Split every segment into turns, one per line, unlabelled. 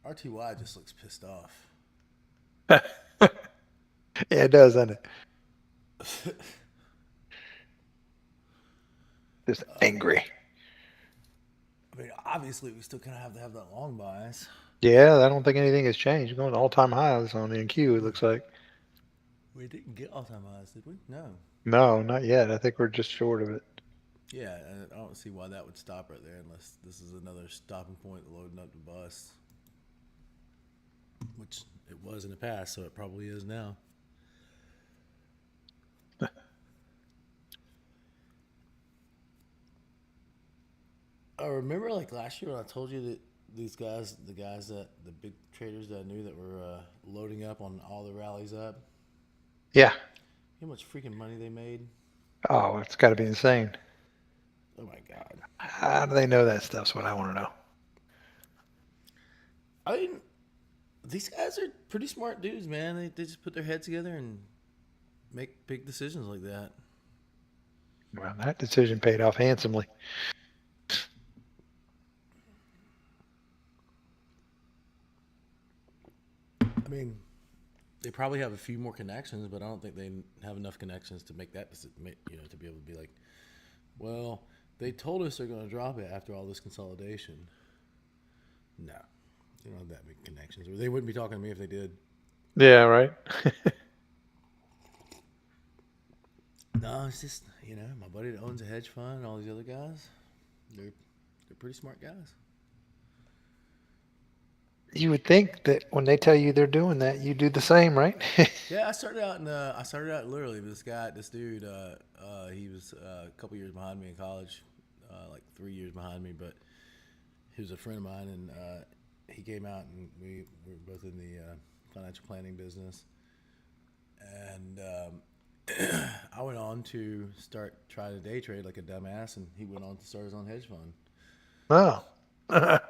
RTY just looks pissed off.
Yeah, it does, doesn't it? Just angry.
I mean, obviously, we still kind of have to have that long bias.
Yeah, I don't think anything has changed. We're going to all-time highs on the NQ, it looks like.
We didn't get all-time highs, did we? No.
No, not yet. I think we're just short of it.
Yeah, and I don't see why that would stop right there unless this is another stopping point loading up the bus, which it was in the past, so it probably is now. I remember like last year when I told you that these guys, the big traders that I knew that were loading up on all the rallies up,
Yeah.
you know how much freaking money they made?
Oh, it's got to be insane.
Oh my god!
How do they know that stuff's what I want to know.
I mean, these guys are pretty smart dudes, man. They just put their heads together and make big decisions like that.
Well, that decision paid off handsomely.
I mean, they probably have a few more connections, but I don't think they have enough connections to make that, to be able to be like, well, they told us they're going to drop it after all this consolidation. No, they don't have that big connections, or they wouldn't be talking to me if they did.
Yeah, right.
No, it's just my buddy that owns a hedge fund and all these other guys. They're pretty smart guys.
You would think that when they tell you they're doing that, you do the same, right?
Yeah, I started out literally with this dude. He was a couple years behind me in college, like 3 years behind me, but he was a friend of mine, and he came out, and we were both in the financial planning business, and I went on to start trying to day trade like a dumbass, and he went on to start his own hedge fund.
Oh.
I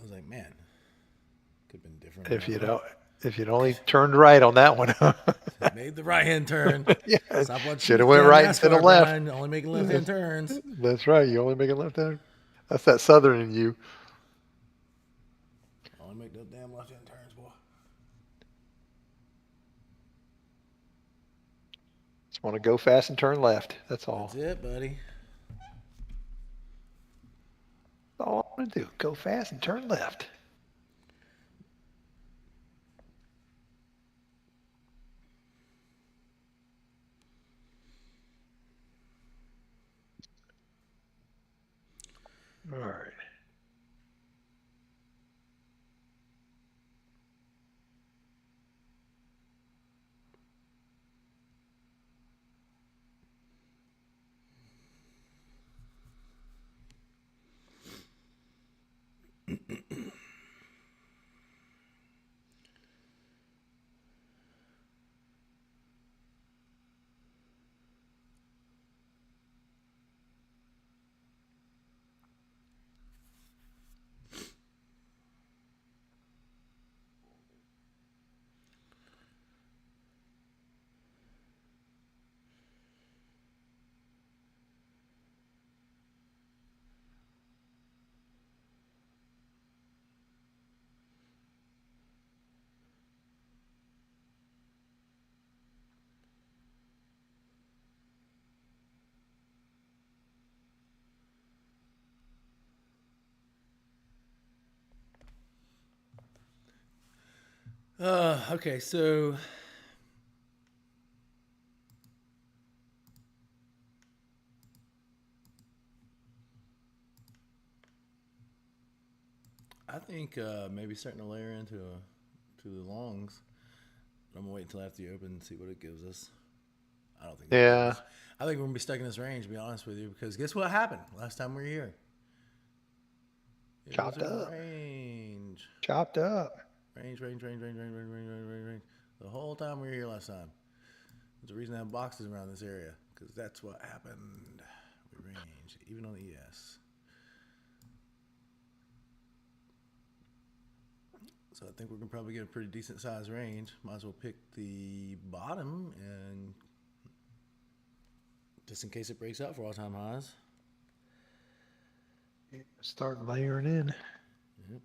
was like, man, could have been different on
if
that
you'd
one.
o- if you'd only turned right on that one.
Made the right hand turn.
Yeah,
Stop watching
should
the
have went
damn
right instead of
NASCAR,
left.
Brian. Only making left hand
That's,
turns.
that's right. You only make a left hander. That's that southern in you.
Only make those damn left hand turns, boy.
Just want to go fast and turn left. That's
That's
all.
it, buddy.
That's all I want to do. Go fast and turn left. All right.
Okay, so I think maybe starting to layer into to the longs. I'm gonna wait until after the open and see what it gives us. I don't think it'll give
Yeah.
us. I think we're gonna be stuck in this range. To be honest with you, because guess what happened last time we were here? It was
Chopped
a
up.
range,
Chopped up.
range. The whole time we were here last time. There's a reason I have boxes around this area because that's what happened. We range even on the ES. So I think we're gonna probably get a pretty decent size range. Might as well pick the bottom and just in case it breaks out for all time highs.
Start layering in.
Yep.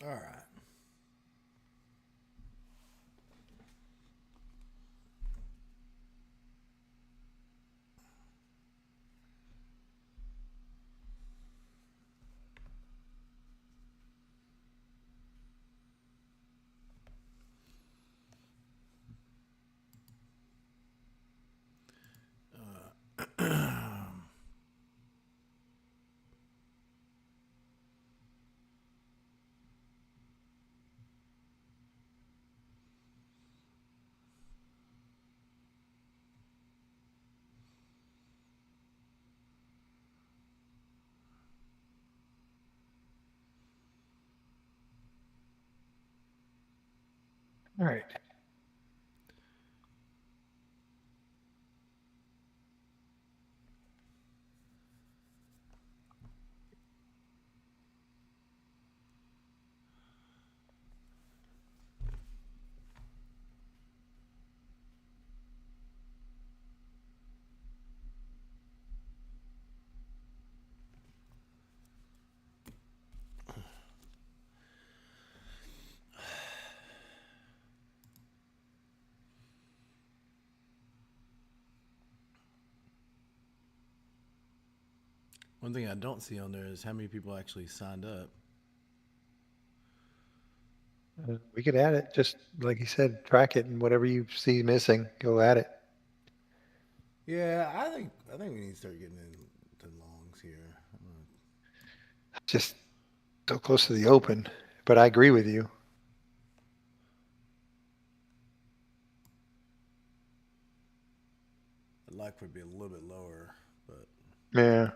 All right.
All right.
One thing I don't see on there is how many people actually signed up.
We could add it, just like you said, track it, and whatever you see missing, go add it.
Yeah, I think we need to start getting into longs here.
Just so close to the open, but I agree with you.
I'd like for it to be a little bit lower, but
Yeah.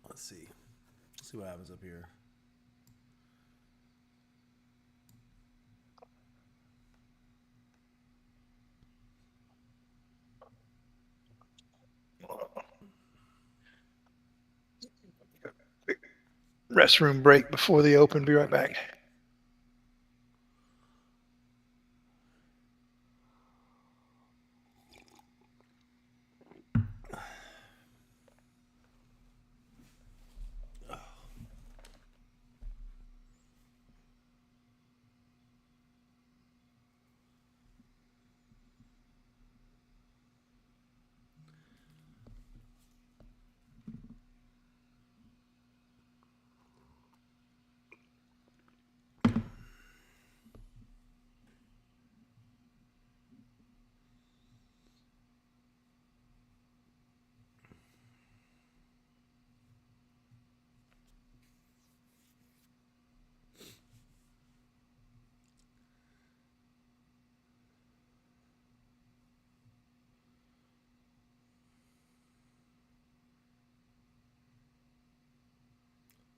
let's see. Let's see what happens up here.
Restroom break before the open. Be right back.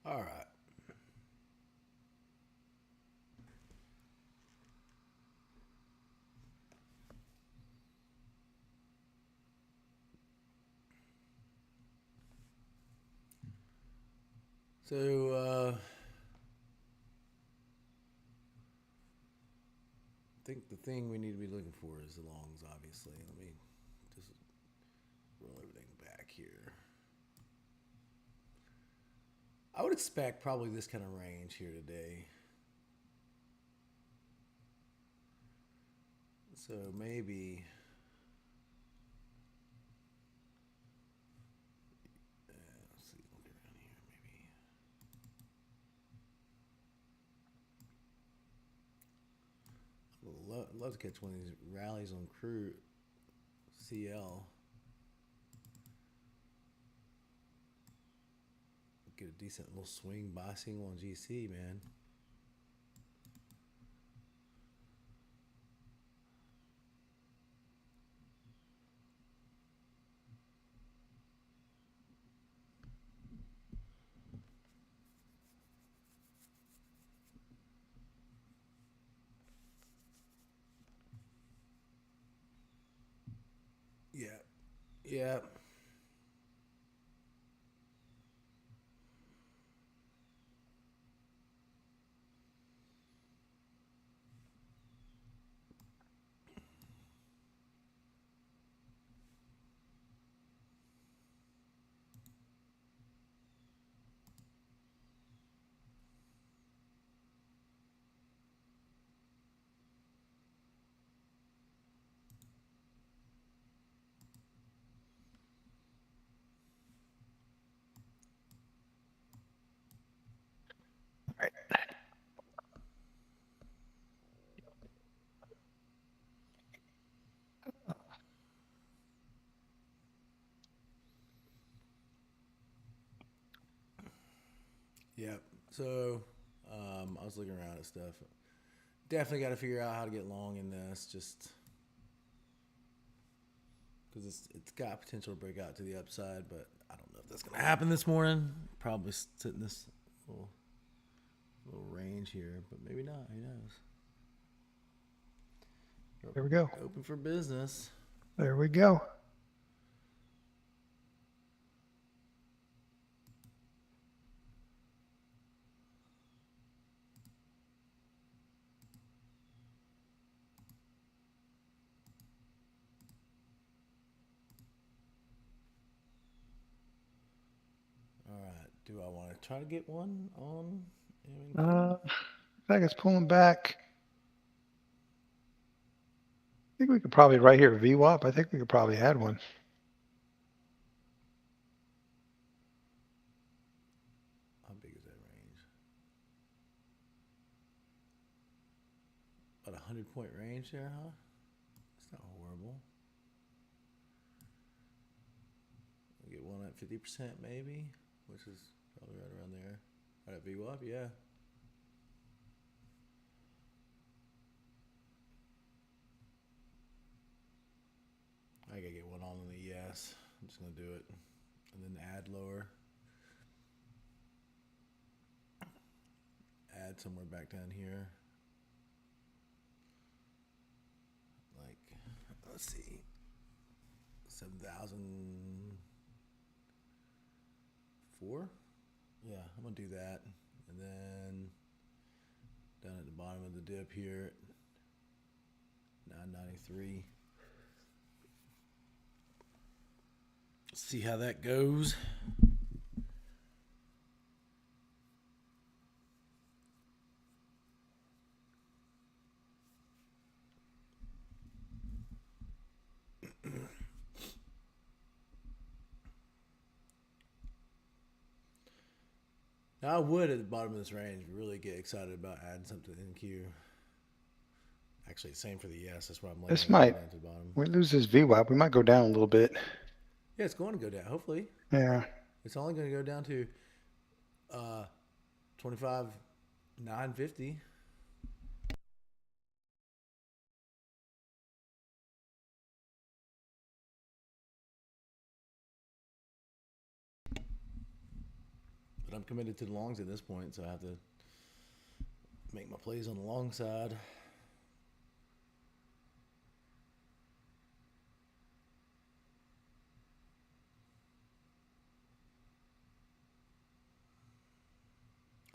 All right. So I think the thing we need to be looking for is the longs. Obviously, let me just roll everything back here. I would expect probably this kind of range here today. So maybe. Let's see, look around here. Maybe. Love to catch one of these rallies on crew CL. Get a decent little swing buy single on GC, man. Yeah, yeah. Yep. So I was looking around at stuff. Definitely got to figure out how to get long in this, just because it's got potential to break out to the upside, but I don't know if that's gonna happen this morning. Probably sit in this little little range here, but maybe not. Who knows?
There we go.
Open for business.
There we go.
All right. Do I want to try to get one on
I think it's pulling back. I think we could probably right here VWAP. I think we could probably add one.
How big is that range? About 100-point range there, huh? It's not horrible. We'll get one at 50% maybe, which is probably right around there. Right at VWAP, yeah. I gotta get one on the yes. I'm just gonna do it, and then add lower. Add somewhere back down here. Like, let's see, 7,004. Yeah, I'm gonna do that, and then down at the bottom of the dip here, 993. See how that goes. Now I would at the bottom of this range really get excited about adding something in Q. Actually, same for the yes. That's why I'm laying
This
it
might,
down to the bottom.
we lose this VWAP. We might go down a little bit.
Yeah, it's going to go down. Hopefully,
Yeah.
it's only going to go down to 25,950. But I'm committed to the longs at this point, so I have to make my plays on the long side.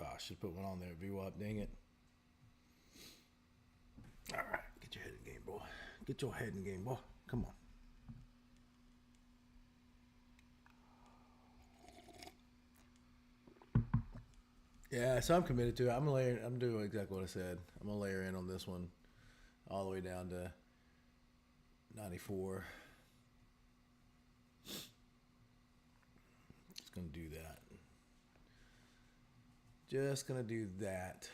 Oh, I should put one on there. VWAP, dang it. All right, get your head in the game, boy. Get your head in the game, boy. Come on. Yeah, so I'm committed to it. I'm doing exactly what I said. I'm gonna layer in on this one all the way down to 94. Just gonna do that. Just gonna do that.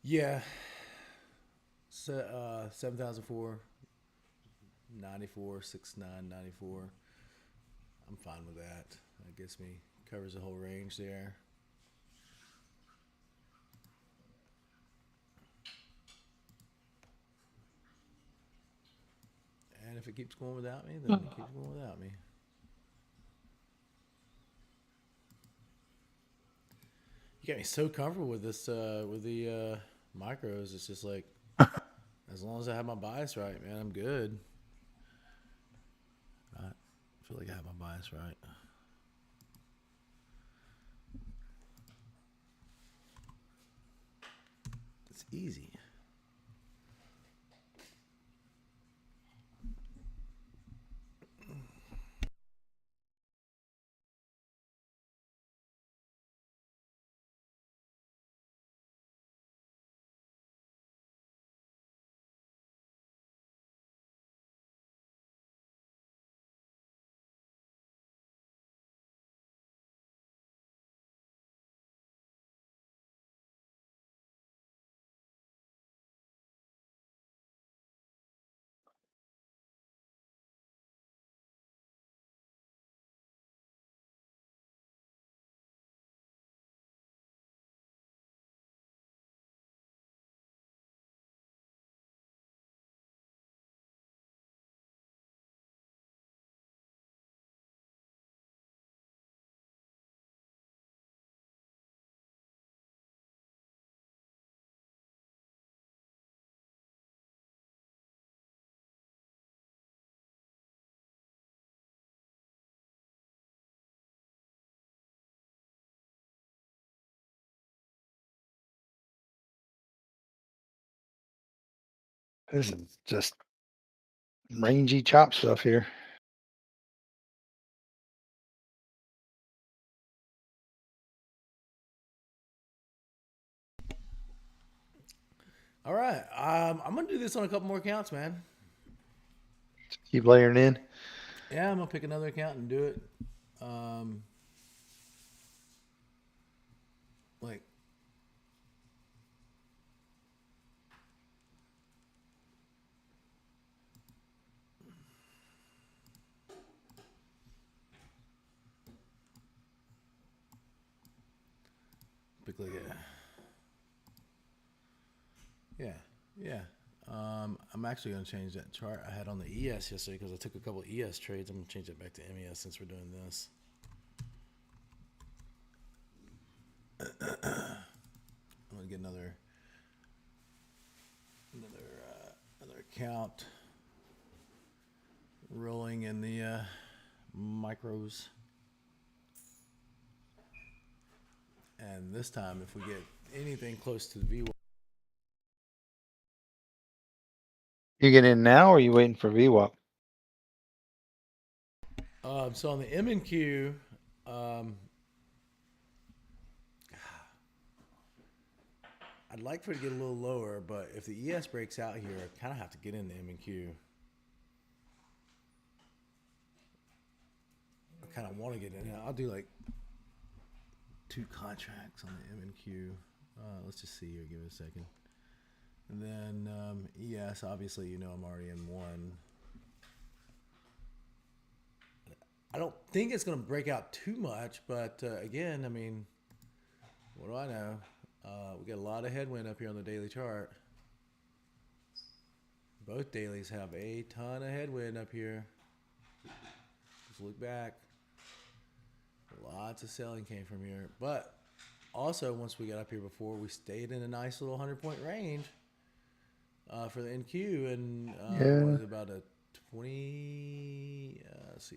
Yeah. 7,004, 94, 6,9, 94. I'm fine with that. That gets me, covers the whole range there. And if it keeps going without me, then it keeps going without me. You got me so comfortable with this, with the micros. It's just like, as long as I have my bias right, man, I'm good. I feel like I have my bias right. It's easy.
This is just rangy chop stuff here.
All right. I'm gonna do this on a couple more accounts, man.
Keep layering in.
Yeah, I'm gonna pick another account and do it. Um, like pick like a yeah, yeah. I'm actually gonna change that chart I had on the ES yesterday because I took a couple of ES trades. I'm gonna change that back to MES since we're doing this. I'm gonna get another account rolling in the micros. And this time, if we get anything close to the V1,
You get in now, or are you waiting for VWAP?
so on the M and Q, I'd like for it to get a little lower, but if the ES breaks out here, I kind of have to get in the M and Q. I kind of want to get in. I'll do like 2 contracts on the M and Q. Let's just see here. Give it a second. And then ES, obviously, I'm already in one. I don't think it's going to break out too much, but again, I mean, what do I know? We got a lot of headwind up here on the daily chart. Both dailies have a ton of headwind up here. Just look back. Lots of selling came from here. But also, once we got up here before, we stayed in a nice little 100-point range for the NQ. And what was it, about a 20? Let's see,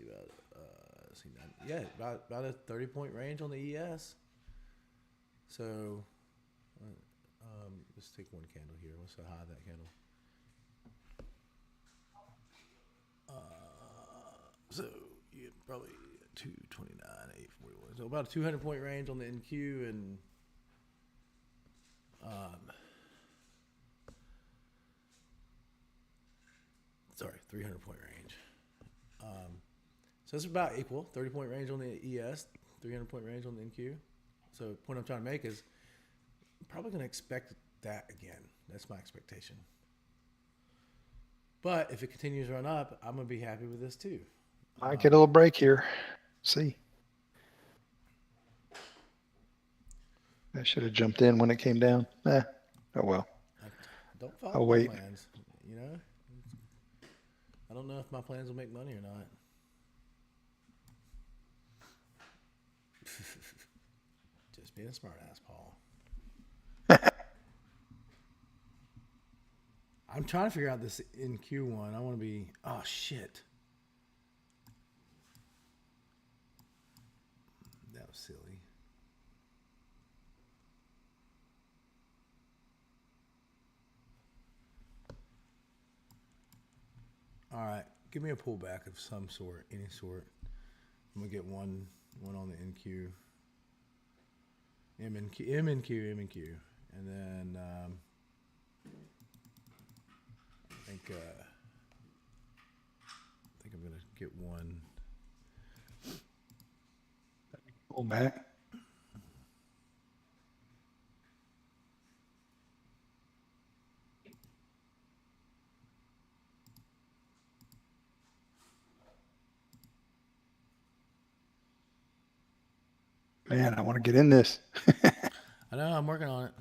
about a 30-point range on the ES. So let's take one candle here. Let's hide that candle. So you probably 229, 841. So about a 200-point range on the NQ and sorry, 300-point range. So it's about equal. 30-point range on the ES, 300-point range on the NQ. So the point I'm trying to make is I'm probably going to expect that again. That's my expectation. But if it continues to run up, I'm going to be happy with this too.
I get a little break here. See. I should have jumped in when it came down. Oh well.
Don't follow
I'll
my
wait.
plans. I don't know if my plans will make money or not. Just being a smart ass, Paul. I'm trying to figure out this NQ one. I want to be. Oh shit. That was silly. All right, give me a pullback of some sort, any sort. I'm gonna get one on the NQ, MNQ, and then I think I'm gonna get one.
Pull back. Man, I want to get in this.
I know, I'm working on it.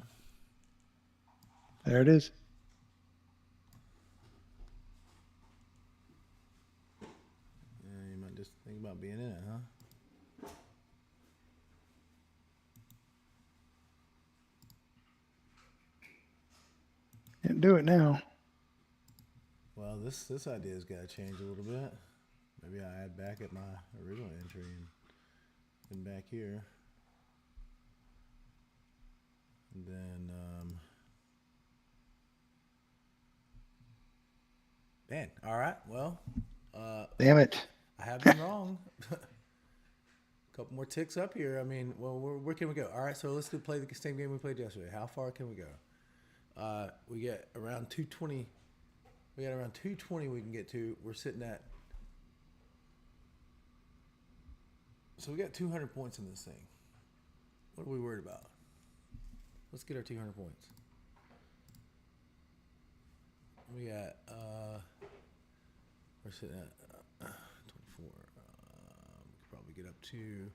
There it is.
Yeah, you might just think about being in it, huh?
Can't do it now.
Well, this idea's got to change a little bit. Maybe I add back at my original entry and back here. And then Man, all right. Well,
Damn it.
I have been wrong. A couple more ticks up here. I mean, well, where can we go? All right, so let's do play the same game we played yesterday. How far can we go? We get around 220. We got around 220 we can get to. We're sitting at. So we got 200 points in this thing. What are we worried about? Let's get our 200 points. We got. We're sitting at 24. We could probably get up to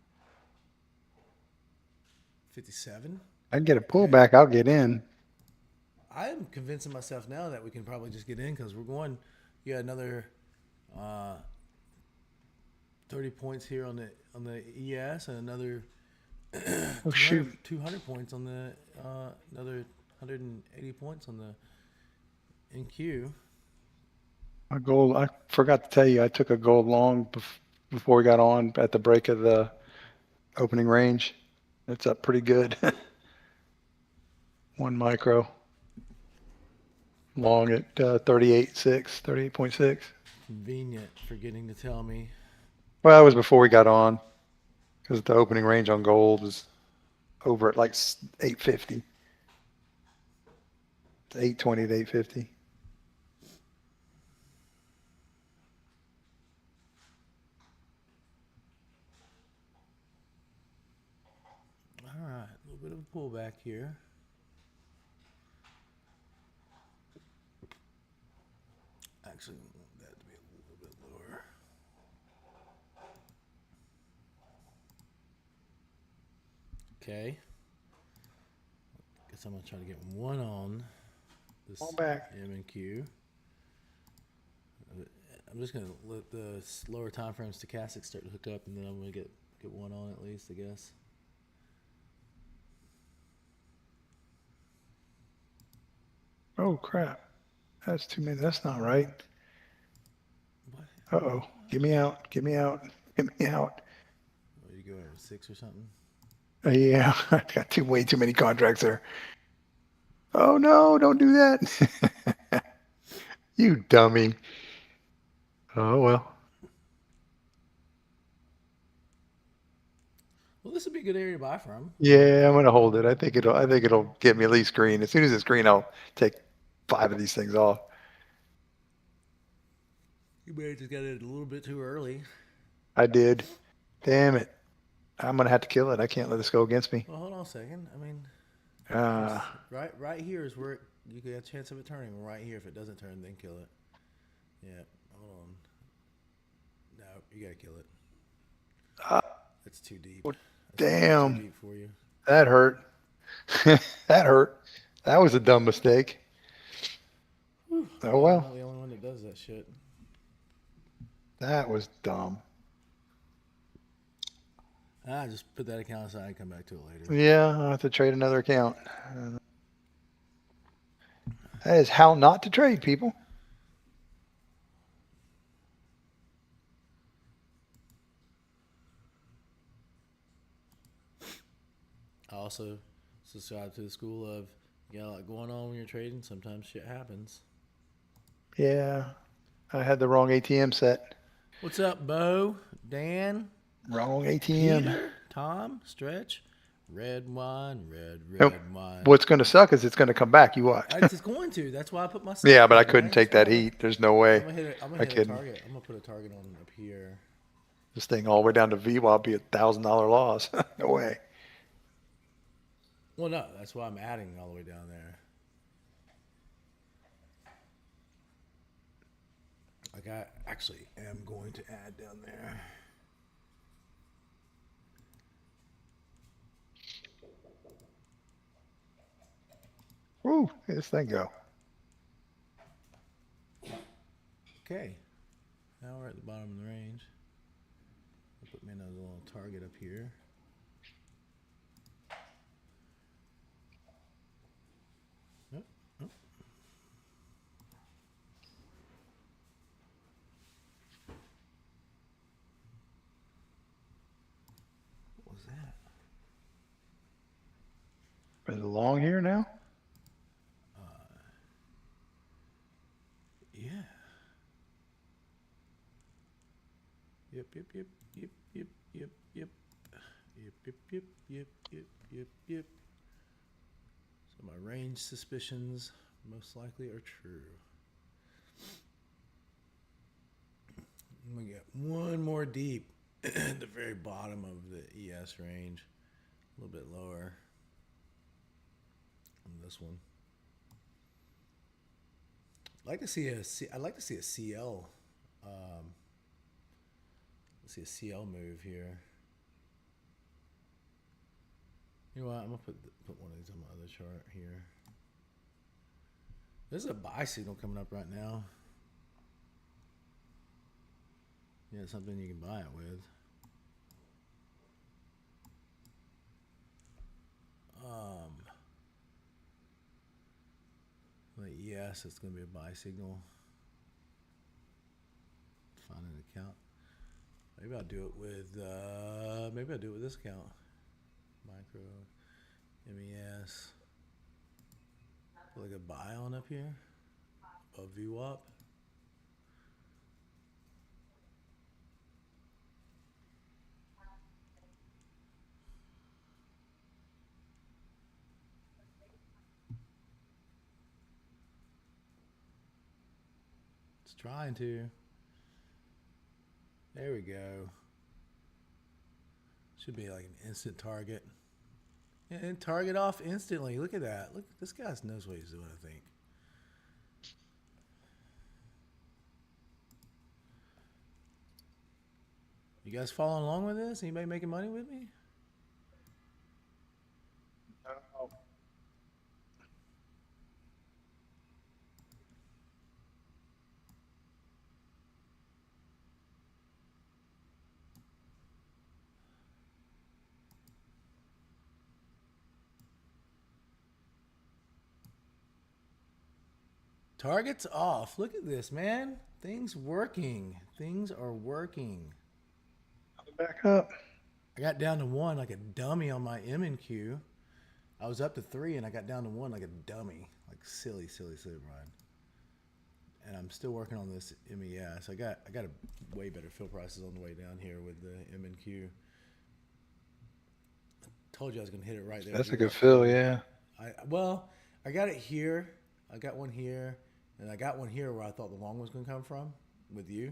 57.
I can get a pullback. I'll get in.
I'm convincing myself now that we can probably just get in because we're going. You got another 30 points here on the ES and another
Oh, shoot.
200 points on the another 180 points on the NQ.
My gold, I forgot to tell you, I took a gold long before we got on at the break of the opening range. It's up pretty good. 1 micro. Long at 38.6, 38.6.
Convenient forgetting to tell me.
Well, that was before we got on because the opening range on gold was over at like 850. It's 820 to 850.
All right, a little bit of a pullback here. Actually, I want that to be a little bit lower. Okay. Guess I'm gonna try to get one on this
Fall back.
M and Q. I'm just gonna let the lower time frame stochastics start to hook up, and then I'm gonna get one on at least, I guess.
Oh, crap. That's too many. That's not right.
What?
Uh-oh. Get me out. Get me out. Get me out.
What, you go over 6 or something?
Yeah, I got way too many contracts there. Oh, no, don't do that. You dummy. Oh, well.
Well, this would be a good area to buy from.
Yeah, I'm gonna hold it. I think it'll get me at least green. As soon as it's green, I'll take 5 of these things off.
You may have just got it a little bit too early.
I did. Damn it. I'm gonna have to kill it. I can't let this go against me.
Well, hold on a second. I mean,
Uh,
right here is where you get a chance of it turning. Right here, if it doesn't turn, then kill it. Yeah, hold on. No, you gotta kill it. That's too deep. That's
damn.
too deep for you.
That hurt. That hurt. That was a dumb mistake. Oh
I'm
well.
not the only one that does that shit.
That was dumb.
I just put that account aside and come back to it later.
Yeah, I'll have to trade another account. That is how not to trade, people.
I also subscribe to the school of you got a lot going on when you're trading. Sometimes shit happens.
Yeah, I had the wrong ATM set.
What's up, Bo? Dan?
Wrong ATM.
Peter? Tom? Stretch? Red wine, red
Nope.
wine.
What's going to suck is it's going to come back. You watch.
It's going to. That's why I put my.
Yeah, but I couldn't take that heat. There's no way.
I'm gonna
I
hit a
couldn't.
target. I'm gonna put a target on up here.
This thing all the way down to VWAP will be $1,000 loss. No way.
Well, no, that's why I'm adding all the way down there. Like I actually am going to add down there.
Woo, look at this thing go.
Okay. Now we're at the bottom of the range. I'll put me another little target up here. Oh, oh. What was that?
Is it long here now?
Yeah. Yep, yep, yep, yep, yep, yep, yep. Yep, yep, yep, yep, yep, yep, yep. So my range suspicions most likely are true. I'm gonna get one more deep at the very bottom of the ES range, a little bit lower on this one. I'd like to see a CL. Let's see a CL move here. You know what? I'm gonna put one of these on my other chart here. There's a buy signal coming up right now. Yeah, something you can buy it with. Like, yes, it's gonna be a buy signal. Find an account. Maybe I'll do it with this account. Micro MES. Put like a buy on up here. A VWAP. It's trying to. There we go. Should be like an instant target. And target off instantly. Look at that. Look, this guy knows what he's doing, I think. You guys following along with this? Anybody making money with me?
No.
Target's off. Look at this, man. Things working. Things are working.
Back up.
I got down to one like a dummy on my M and Q. I was up to 3 and I got down to 1 like a dummy. Like silly, Brian. And I'm still working on this MES. I got a way better fill prices on the way down here with the M and Q. Told you I was gonna hit it right there.
That's a good fill, yeah.
I got it here. I got one here, and I got one here where I thought the long was gonna come from with you,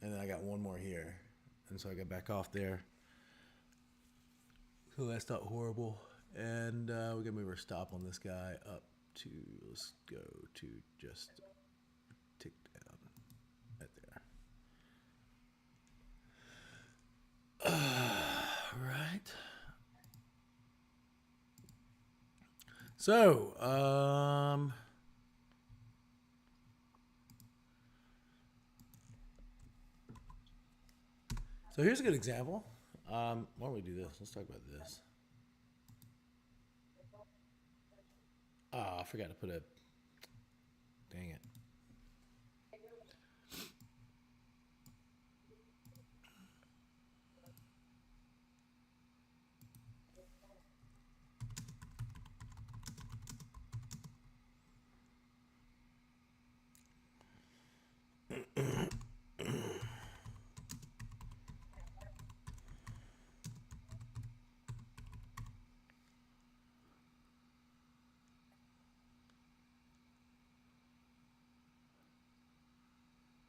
and then I got one more here, and so I got back off there. So that's not horrible, and we're gonna move our stop on this guy up to, let's go to just tick down right there. Right. So, so here's a good example. Why don't we do this? Let's talk about this. I forgot to put a. Dang it.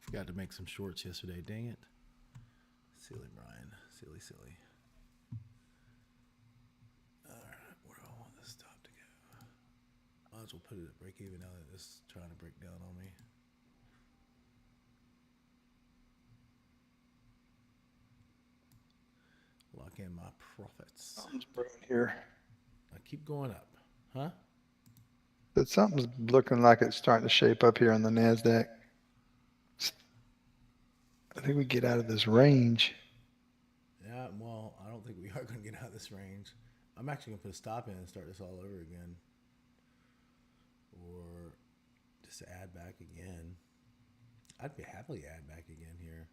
Forgot to make some shorts yesterday. Dang it. Silly Brian. Silly. Alright, where do I want this stop to go? Might as well put it at break even now that this is trying to break down on me. Lock in my profits.
Something's brewing here.
I keep going up. Huh?
But something's looking like it's starting to shape up here on the NASDAQ. I think we get out of this range.
Yeah, well, I don't think we are going to get out of this range. I'm actually going to put a stop in and start this all over again. Or just add back again. I'd be happily add back again here.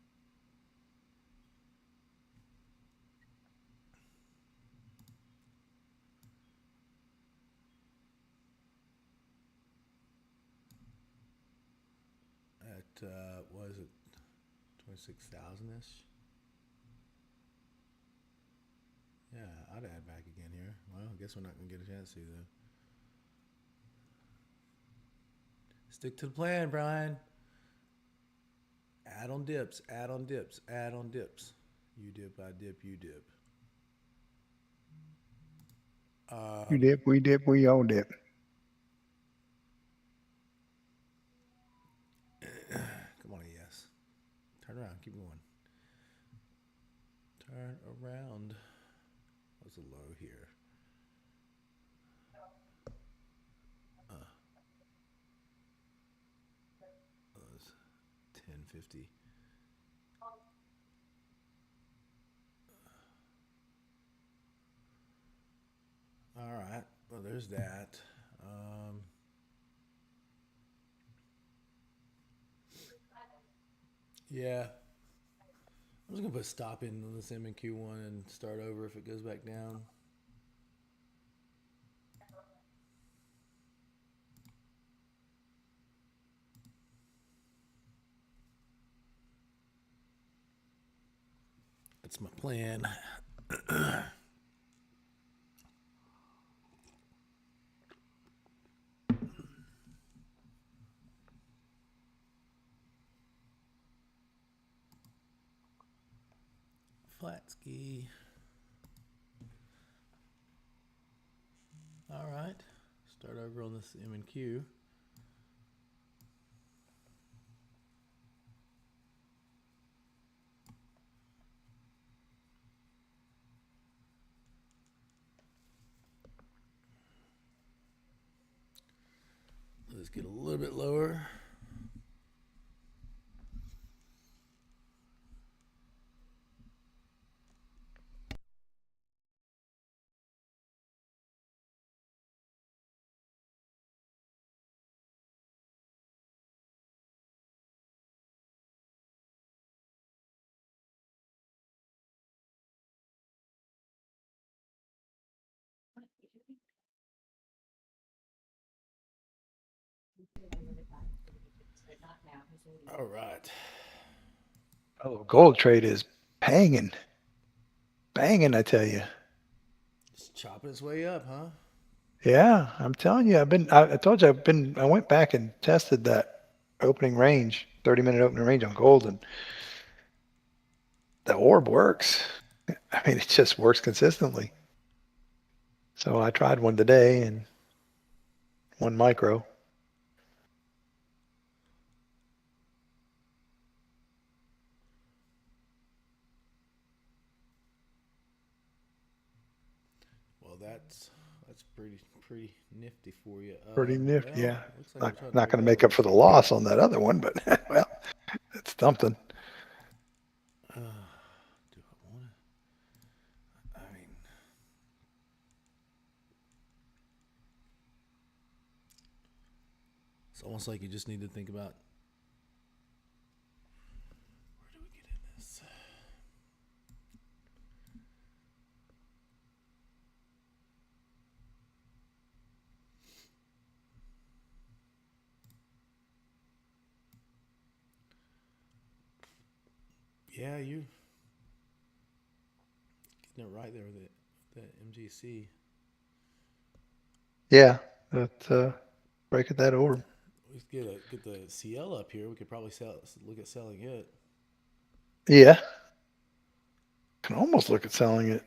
At, what is it, 26,000-ish? Yeah, I'd add back again here. Well, I guess we're not gonna get a chance to though. Stick to the plan, Brian. Add on dips, add on dips, add on dips. You dip, I dip, you dip.
You dip, we all dip.
Come on, yes. Turn around, keep going. Turn around. What's the low here? Uh, was 1050. All right. Well, there's that. Yeah. I'm just gonna put stop in on this MQ1 and start over if it goes back down. That's my plan. Flat ski. All right. Start over on this M and Q. Let's get a little bit lower. All right.
Oh, gold trade is banging. Banging, I tell you.
It's chopping its way up, huh?
Yeah, I'm telling you, I told you, I went back and tested that opening range, 30-minute opening range on gold, and the orb works. I mean, it just works consistently. So I tried one today and one micro.
Well, that's pretty nifty for you.
Pretty nifty.
Well,
Yeah.
looks like we're
Not
trying to
not
do
going to
well
make up
here.
for the loss on that other one, but well, it's something.
Do I want to? I mean, it's almost like you just need to think about where do we get in this? Yeah, you getting it right there with that MGC.
Yeah, that break at that orb.
We get the CL up here. We could probably look at selling it.
Yeah, can almost look at selling it.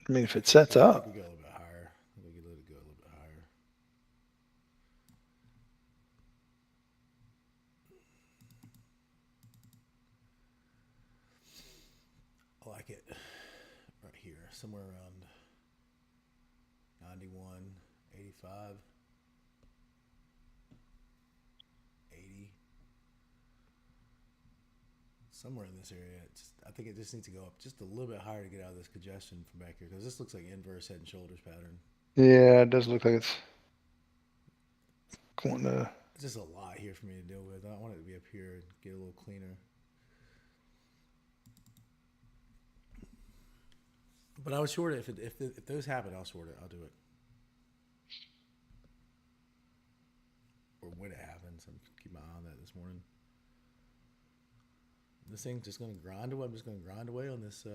I mean, if it sets
I think we
up.
go a little bit higher. I think we let it go a little bit higher. I like it right here, somewhere around 91, 85, 80. Somewhere in this area. I think it just needs to go up just a little bit higher to get out of this congestion from back here because this looks like inverse head and shoulders pattern.
Yeah, it does look like it's going to.
It's just a lot here for me to deal with. I want it to be up here and get a little cleaner. But I would short it if those happen. I'll short it. I'll do it. Or when it happens. I'm keep my eye on that this morning. this thing's just gonna grind away. I'm just gonna grind away on this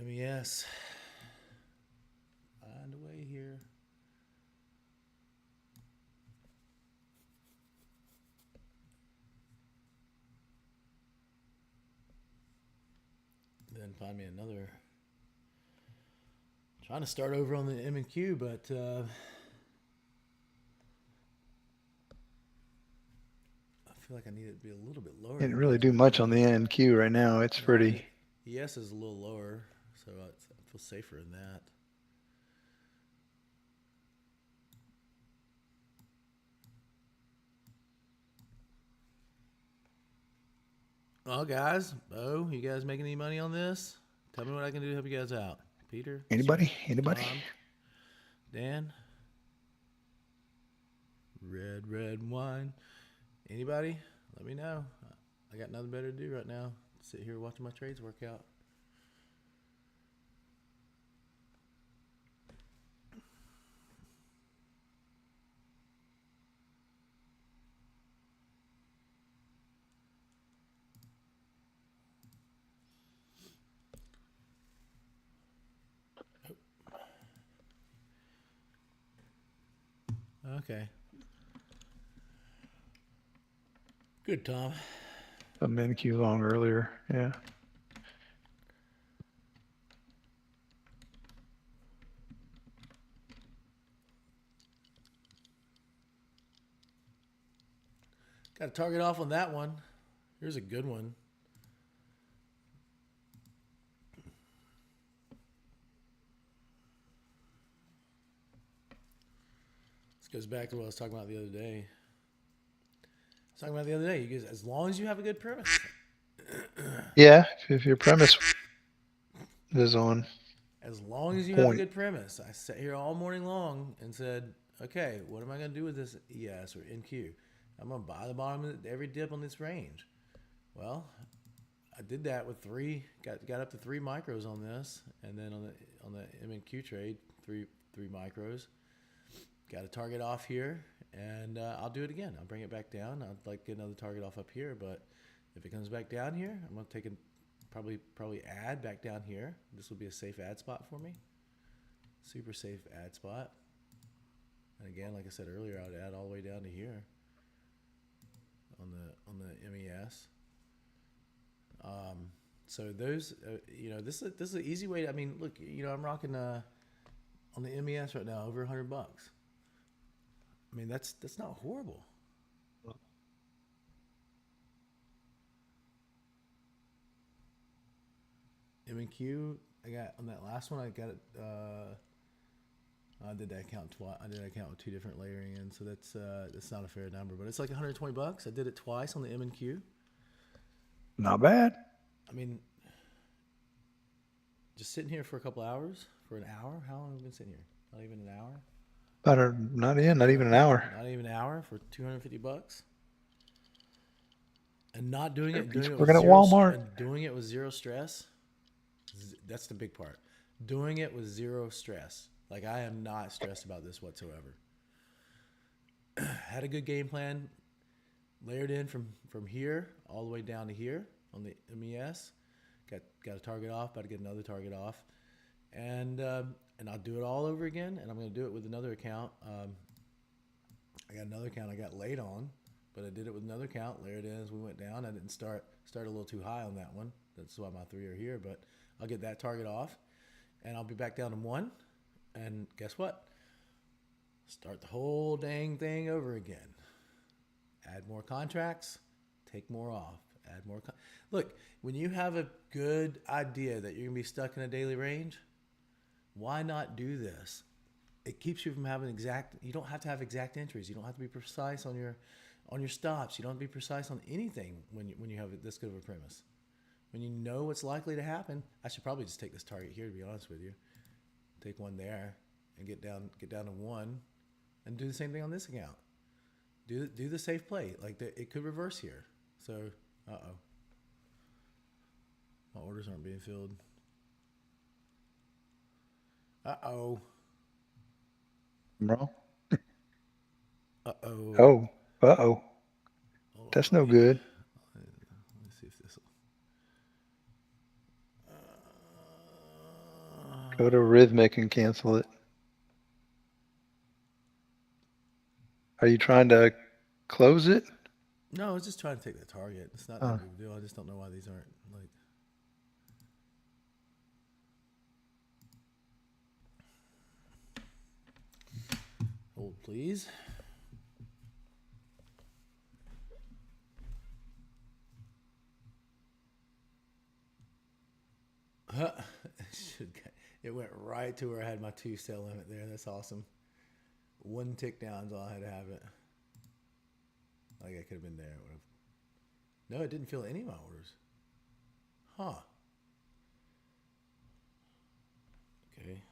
MES. Grind away here. Then find me another. Trying to start over on the M and Q, but I feel like I need it to be a little bit lower.
Didn't really do much on the NQ right now. It's pretty.
ES is a little lower, so I feel safer in that. Oh, guys, you guys making any money on this? Tell me what I can do to help you guys out. Peter?
Anybody?
Tom, Dan? Red wine. Anybody? Let me know. I got nothing better to do right now. Sit here watching my trades work out. Okay. Good, Tom.
A NQ long earlier. Yeah.
Got a target off on that one. Here's a good one. This goes back to what I was talking about the other day. You guys, as long as you have a good premise.
Yeah, if your premise is on.
As long as you have a good premise. I sat here all morning long and said, okay, what am I going to do with this ES or NQ? I'm going to buy the bottom of every dip on this range. Well, I did that with got up to 3 micros on this, and then on the M&Q trade, three micros. Got a target off here, and I'll do it again. I'll bring it back down. I'd like to get another target off up here, but if it comes back down here, I'm going to take probably add back down here. This will be a safe add spot for me. Super safe add spot. And again, like I said earlier, I would add all the way down to here on the MES. So those, this is an easy way. I mean, look, I'm rocking on the MES right now over $100. I mean, that's not horrible. M&Q, I got on that last one. I got it. I did that count twice. I did that count with 2 different layering in, so that's not a fair number, but it's like $120. I did it twice on the M&Q.
Not bad.
I mean, just sitting here for a couple hours, for an hour. How long have we been sitting here? Not even an hour.
Not even an hour.
Not even an hour for $250. And not doing it.
Working at Walmart.
And doing it with zero stress. That's the big part. Doing it with zero stress. Like, I am not stressed about this whatsoever. Had a good game plan. Layered in from here all the way down to here on the MES. Got a target off. About to get another target off. And I'll do it all over again. And I'm going to do it with another account. I got another account I got late on. But I did it with another account. Layered in as we went down. I didn't start a little too high on that one. That's why my 3 are here. But I'll get that target off. And I'll be back down to 1. And guess what? Start the whole dang thing over again. Add more contracts. Take more off. Add more. Look, when you have a good idea that you're going to be stuck in a daily range, why not do this? It keeps you from having you don't have to have exact entries. You don't have to be precise on your stops. You don't have to be precise on anything when you have this good of a premise. When you know what's likely to happen, I should probably just take this target here, to be honest with you. Take 1 there and get down to 1 and do the same thing on this account. Do the safe play. Like, it could reverse here. So, uh-oh. My orders aren't being filled. Uh-oh.
Bro.
Uh-oh.
Oh. Uh-oh. That's no good. Go to rhythmic and cancel it. Are you trying to close it?
No, I was just trying to take that target. It's not that
Uh,
big of a deal. I just don't know why these aren't like. Hold, please. It went right to where I had my 2 sell limit there. That's awesome. One tick down is all I had to have it. Like I could have been there. No, it didn't fill any of my orders. Huh. Okay.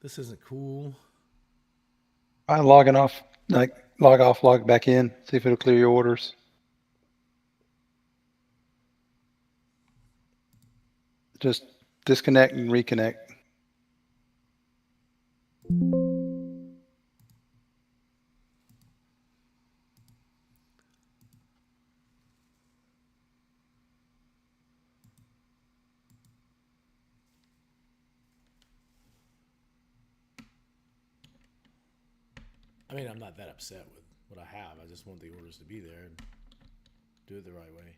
This isn't cool.
I'm logging off, like log off, log back in, see if it'll clear your orders. Just disconnect and reconnect.
I mean, I'm not that upset with what I have. I just want the orders to be there and do it the right way.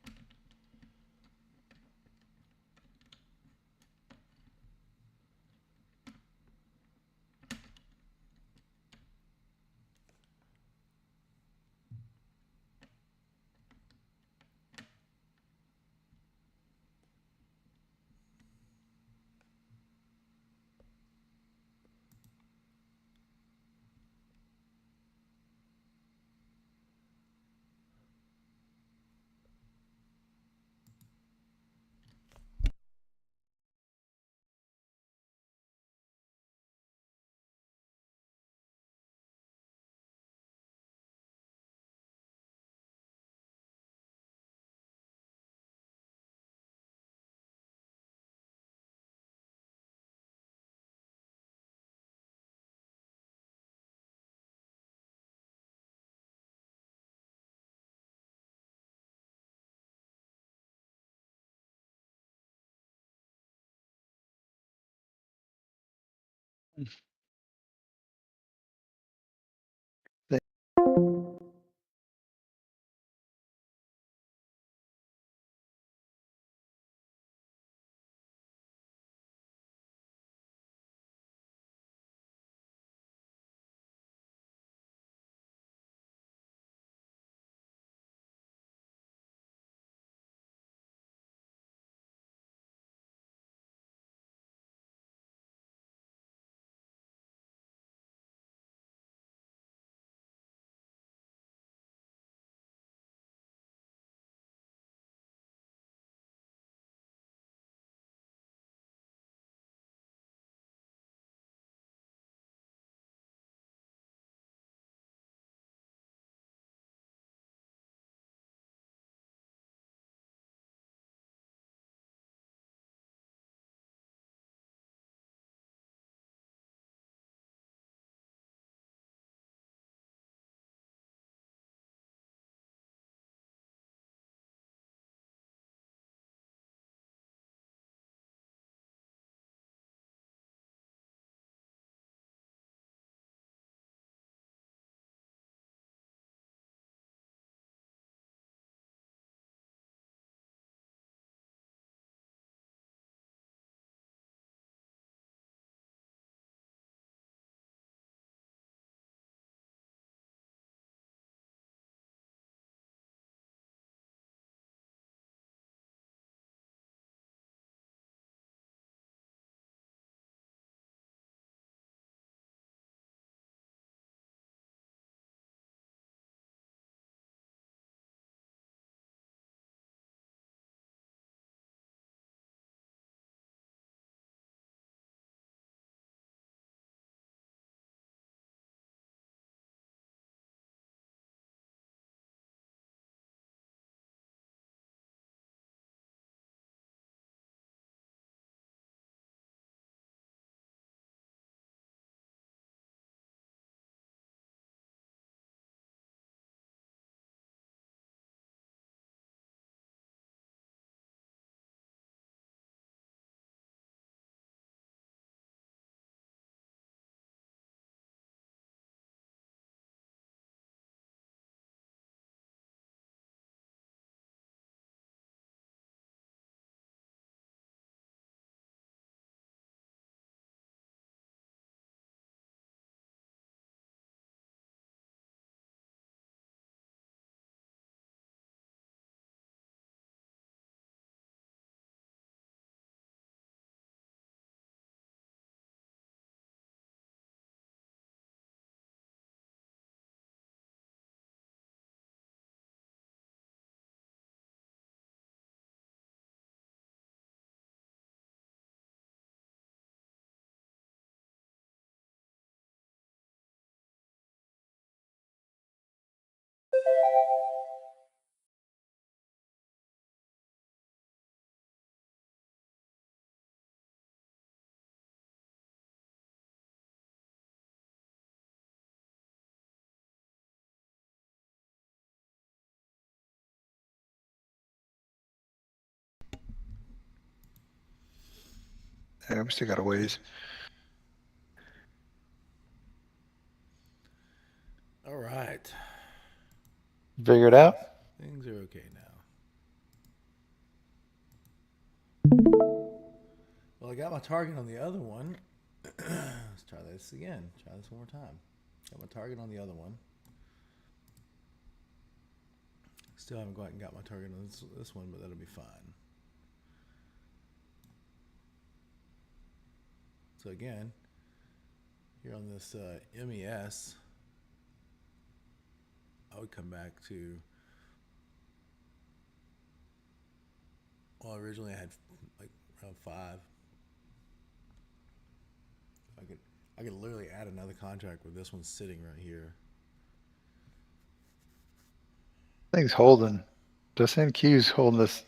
Yeah, we still got a ways.
All right.
Figure it out.
Things are okay now. Well, I got my target on the other one. Let's try this again. Try this one more time. Got my target on the other one. Still haven't quite got my target on this one, but that'll be fine. So again, here on this MES, I would come back to. Well, originally I had like around 5. I could literally add another contract with this one sitting right here.
Thing's holding. This NQ's holding this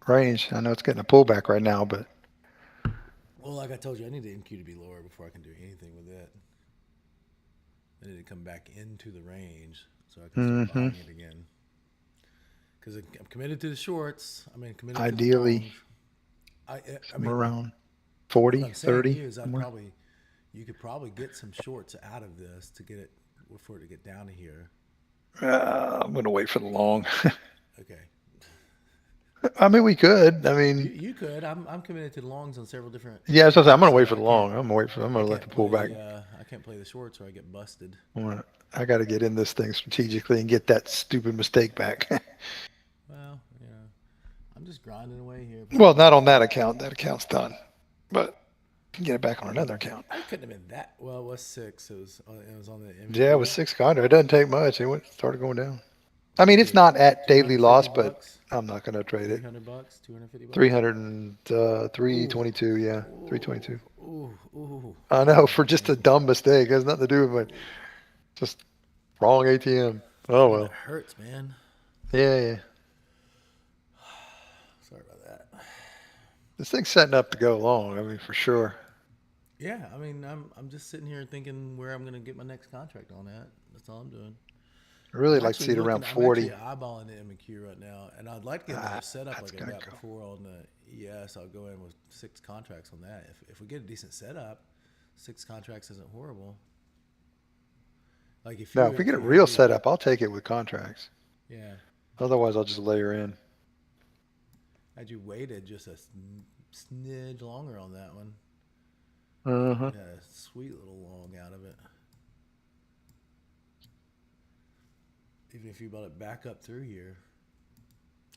range. I know it's getting a pullback right now, but
Well, like I told you, I need the NQ to be lower before I can do anything with it. I need to come back into the range so I can start
mm-hmm.
buying it again. Because I'm committed to the shorts. I mean, committed to the
Ideally
longs. I
somewhere
mean,
around
what
40,
I'm saying to
30
you is,
somewhere.
you could probably get some shorts out of this to get it for it to get down to here.
I'm gonna wait for the long.
Okay,
I mean, we could. I mean,
you could. I'm committed to the longs on several different
yeah, so I'm gonna
contracts,
wait
so
for
I
the
can't
long. I'm gonna wait for. I'm gonna let the pullback.
I can't play the shorts or I get busted.
I got to get in this thing strategically and get that stupid mistake back.
Well, I'm just grinding away here.
Well, not on that account. That account's done. But can get it back on another account.
It couldn't have been that. Well, it was 6. It was on the
Yeah, it was
MQ.
600. It doesn't take much. Started going down. I
What
mean,
is
it's
it?
not at daily
250
loss, but
bucks,
I'm not gonna trade it.
$300, 250 bucks.
300 and
Ooh,
322. Yeah,
ooh,
322.
ooh, ooh.
I know
Oh
for just a
man.
dumb mistake. It has nothing to do with
Ooh.
just wrong ATM.
I
Oh
mean, that
well.
hurts, man.
Yeah, yeah.
Sorry about that.
This thing's setting up to go long. I mean, for sure.
Yeah, I mean, I'm just sitting here thinking where I'm gonna get my next contract on at. That's all I'm doing.
I really like to see it around
I'm actually
40.
eyeballing the MQ right now, and I'd like to get another
Ah,
setup
that's
like I
gonna
got
go.
before on the ES. I'll go in with 6 contracts on that. If we get a decent setup, 6 contracts isn't horrible. Like
Now, if we get
if
a
you had
real
me,
setup, I'll take it with contracts.
yeah,
Otherwise, I'll just layer in.
had you waited just a smidge longer on that one,
Uh-huh.
you had a sweet little long out of it. Even if you brought it back up through here,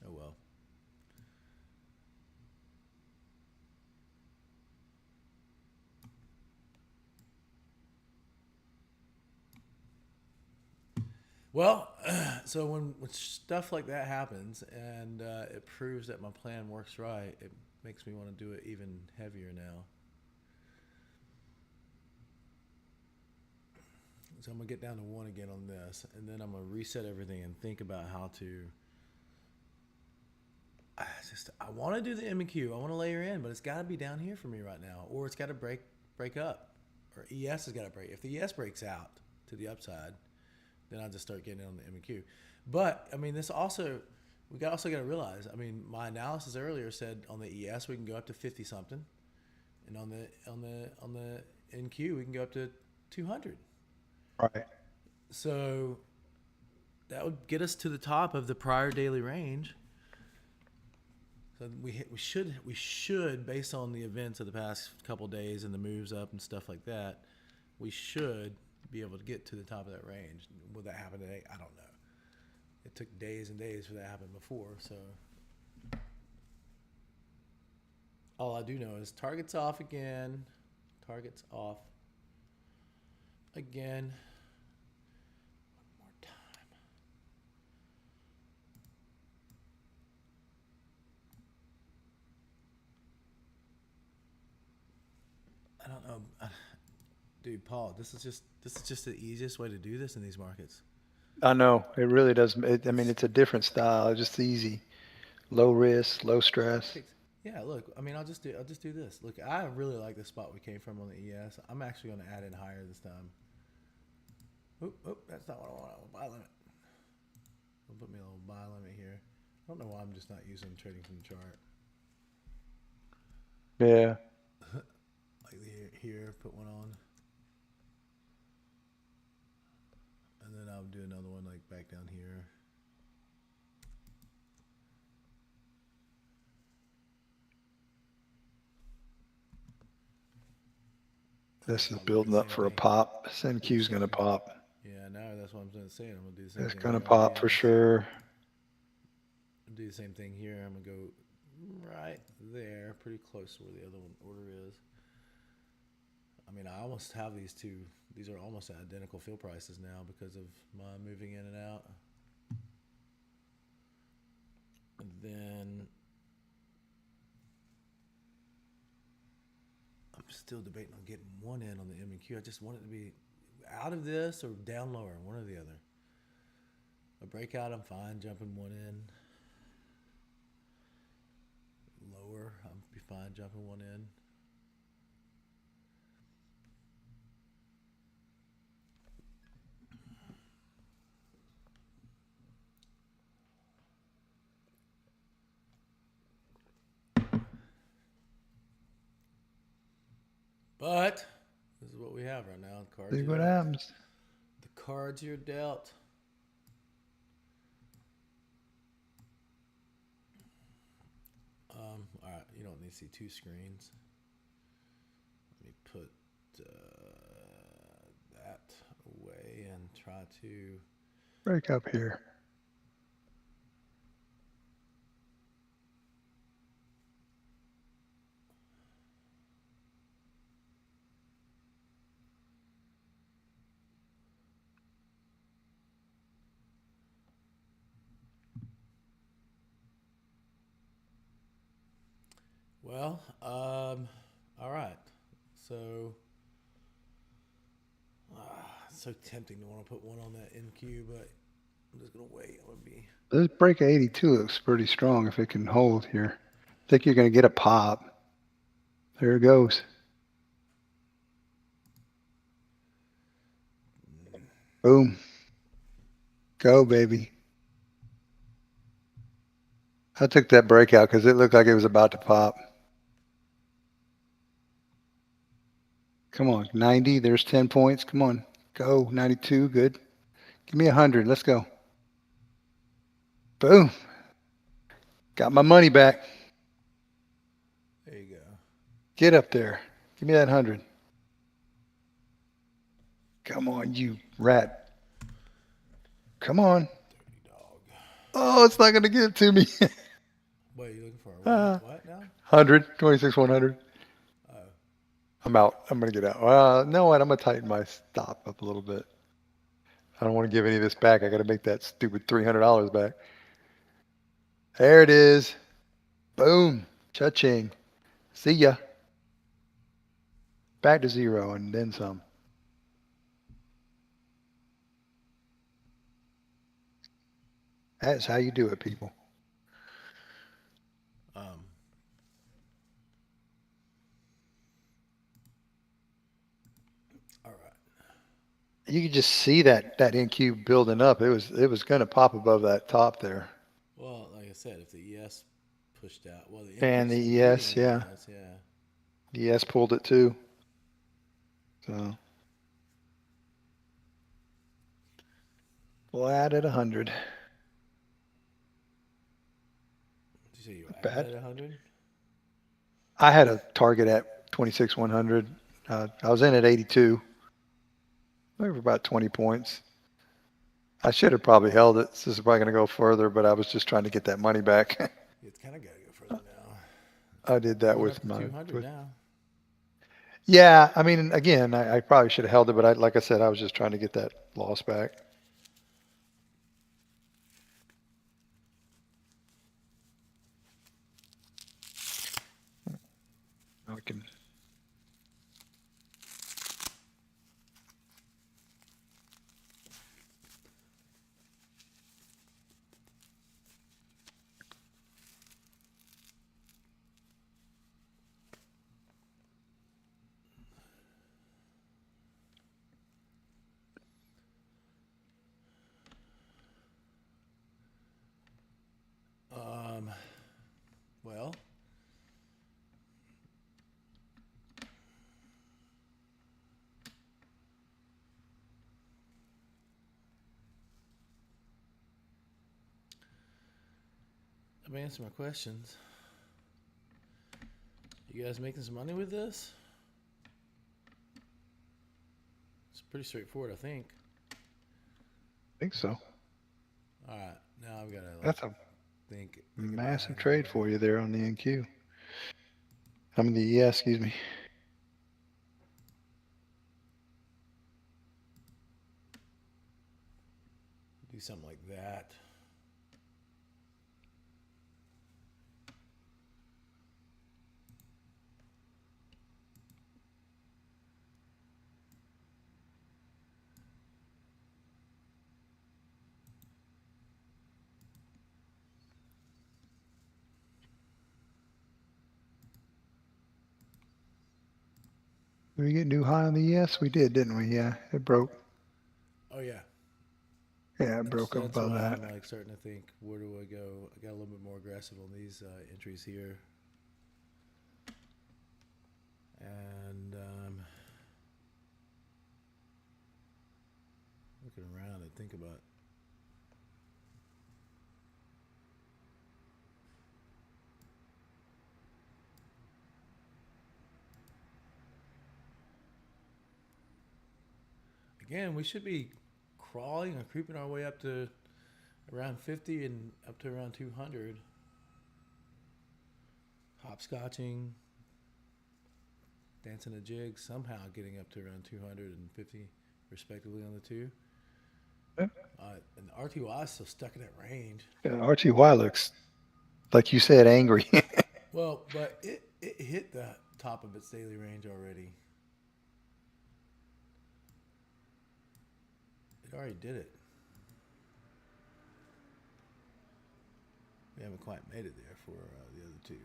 oh well. Well, so when stuff like that happens and it proves that my plan works right, it makes me want to do it even heavier now. So I'm gonna get down to 1 again on this, and then I'm gonna reset everything and think about how to. I want to do the M and Q. I want to layer in, but it's got to be down here for me right now, or it's got to break up, or ES has got to break. If the ES breaks out to the upside, then I'll just start getting in on the M and Q. But I mean, this also also got to realize. I mean, my analysis earlier said on the ES we can go up to 50 something, and on the NQ we can go up to 200.
Right.
So that would get us to the top of the prior daily range. So we should based on the events of the past couple of days and the moves up and stuff like that, we should be able to get to the top of that range. Will that happen today? I don't know. It took days and days for that to happen before. So all I do know is targets off again. Targets off again. One more time. I don't know. Dude, Paul, this is just the easiest way to do this in these markets.
I know. It really does. I mean, it's a different style. It's just easy. Low risk, low stress.
Takes, yeah, look, I mean, I'll just do this. Look, I really like the spot we came from on the ES. I'm actually going to add in higher this time. Oop, that's not what I want. Buy limit. Don't put me a little buy limit here. I don't know why I'm just not using trading from the chart.
Yeah.
here, put one on. And then I'll do another one like back down here.
This is building up for a pop. This NQ's going to pop.
Yeah, no, that's what I'm saying. I'm gonna do the same
It's
thing.
going to pop for sure.
Do the same thing here. I'm gonna go right there, pretty close to where the other one order is. I mean, I almost have these two. These are almost identical fill prices now because of my moving in and out. And then I'm still debating on getting one in on the M and Q. I just want it to be out of this or down lower, one or the other. A breakout, I'm fine jumping one in. Lower, I'll be fine jumping one in. But this is what we have right now. The cards
See what happens.
The cards you're dealt. All right, you don't need to see two screens. Let me put that away and try to
break up here.
Well, all right. So, it's so tempting to want to put one on that NQ, but I'm just gonna wait. I'm gonna be.
This break of 82 looks pretty strong if it can hold here. I think you're going to get a pop. There it goes. Boom. Go, baby. I took that breakout because it looked like it was about to pop. Come on, 90. There's 10 points. Come on. Go, 92. Good. Give me 100. Let's go. Boom. Got my money back.
There you go.
Get up there. Give me that 100. Come on, you rat. Come on.
Dirty dog.
Oh, it's not going to give it to me.
What are you looking for? What now?
100. 26, 100.
Oh.
I'm out. I'm going to get out. No, what? I'm going to tighten my stop up a little bit. I don't want to give any of this back. I got to make that stupid $300 back. There it is. Boom. Cha-ching. See ya. Back to zero and then some. That's how you do it, people.
All right.
You could just see that NQ building up. It was going to pop above that top there.
Well, like I said, if the ES pushed out, well,
And the ES, yeah.
yeah.
The ES pulled it too. So we'll add it 100.
Did you say you
Bad.
added 100?
I had a target at 26, 100. I was in at 82. Maybe about 20 points. I should have probably held it. This is probably going to go further, but I was just trying to get that money back.
It's kind of got to go further now.
I did that with my.
200 now.
Yeah, I mean, again, I probably should have held it, but like I said, I was just trying to get that loss back. I can.
Let me answer my questions. You guys making some money with this? It's pretty straightforward, I think.
I think so.
All right, now I've got to
That's a
think about
massive
it.
trade for you there on the NQ. I mean the ES, excuse me.
Do something like that.
Did we get new high on the ES? We did, didn't we? Yeah, it broke.
Oh yeah.
Yeah, it broke
That's
above
why
that.
I'm like starting to think, where do I go? I got a little bit more aggressive on these entries here, and looking around and think about. Again, we should be crawling or creeping our way up to around 50 and up to around 200. Hopscotching, dancing a jig, somehow getting up to around 250 respectively on the two.
Yeah.
And the RTY is still stuck in that range.
Yeah, RTY looks, like you said, angry.
Well, but it hit the top of its daily range already. It already did it. We haven't quite made it there for the other two.